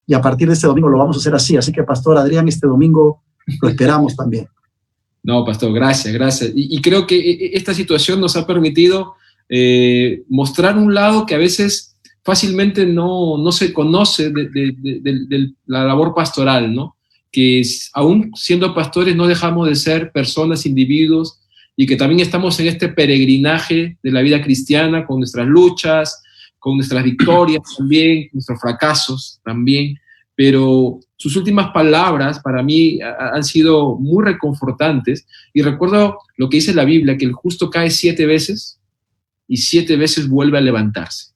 S2: y a partir de este domingo lo vamos a hacer así que, pastor Adrián, este domingo lo esperamos también.
S1: No, pastor, gracias. Y creo que esta situación nos ha permitido mostrar un lado que a veces fácilmente no se conoce de la labor pastoral, ¿no? Que aún siendo pastores no dejamos de ser personas, individuos, y que también estamos en este peregrinaje de la vida cristiana con nuestras luchas, con nuestras victorias también, nuestros fracasos también, pero sus últimas palabras para mí han sido muy reconfortantes, y recuerdo lo que dice la Biblia, que el justo cae 7 veces y 7 veces vuelve a levantarse,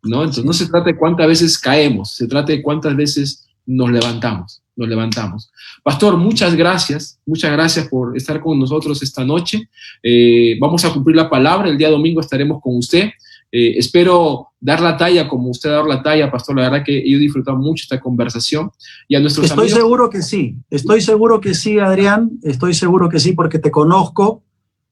S1: ¿no? Entonces no se trata de cuántas veces caemos, se trata de cuántas veces nos levantamos. Pastor, muchas gracias por estar con nosotros esta noche. Vamos a cumplir la palabra, el día domingo estaremos con usted. Espero dar la talla como usted ha dado la talla, pastor. La verdad que yo he disfrutado mucho esta conversación. Y a nuestros amigos...
S2: Estoy seguro que sí, Adrián, estoy seguro que sí, porque te conozco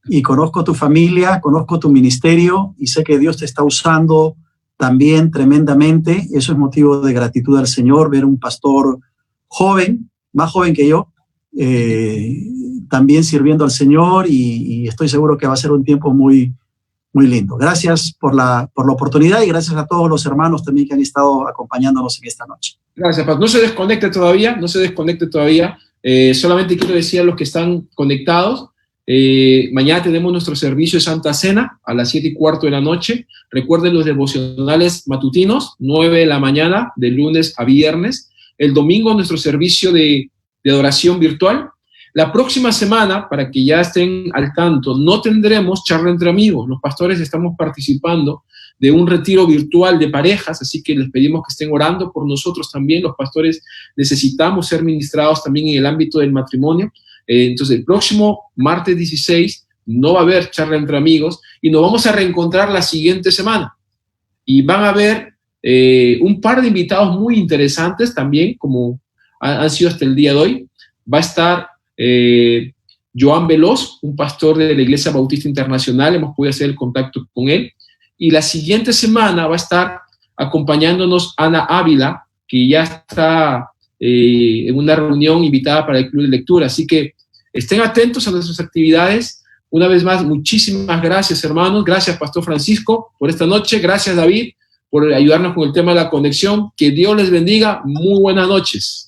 S2: y conozco tu familia, conozco tu ministerio y sé que Dios te está usando también tremendamente. Eso es motivo de gratitud al Señor, ver un pastor joven, más joven que yo, también sirviendo al Señor, y estoy seguro que va a ser un tiempo muy, muy lindo. Gracias por la oportunidad, y gracias a todos los hermanos también que han estado acompañándonos en esta noche.
S1: Gracias, pastor. No se desconecte todavía. Solamente quiero decir a los que están conectados, mañana tenemos nuestro servicio de Santa Cena a las 7:15 de la noche. Recuerden los devocionales matutinos, 9 de la mañana, de lunes a viernes. El domingo nuestro servicio de adoración virtual. La próxima semana, para que ya estén al tanto, no tendremos charla entre amigos. Los pastores estamos participando de un retiro virtual de parejas, así que les pedimos que estén orando por nosotros también. Los pastores necesitamos ser ministrados también en el ámbito del matrimonio. Entonces, el próximo martes 16 no va a haber charla entre amigos y nos vamos a reencontrar la siguiente semana. Y van a haber un par de invitados muy interesantes también, como han sido hasta el día de hoy. Va a estar Joan Veloz, un pastor de la Iglesia Bautista Internacional. Hemos podido hacer el contacto con él. Y la siguiente semana va a estar acompañándonos Ana Ávila, que ya está en una reunión invitada para el Club de Lectura. Así que estén atentos a nuestras actividades. Una vez más, muchísimas gracias, hermanos. Gracias, Pastor Francisco, por esta noche. Gracias, David, por ayudarnos con el tema de la conexión. Que Dios les bendiga. Muy buenas noches.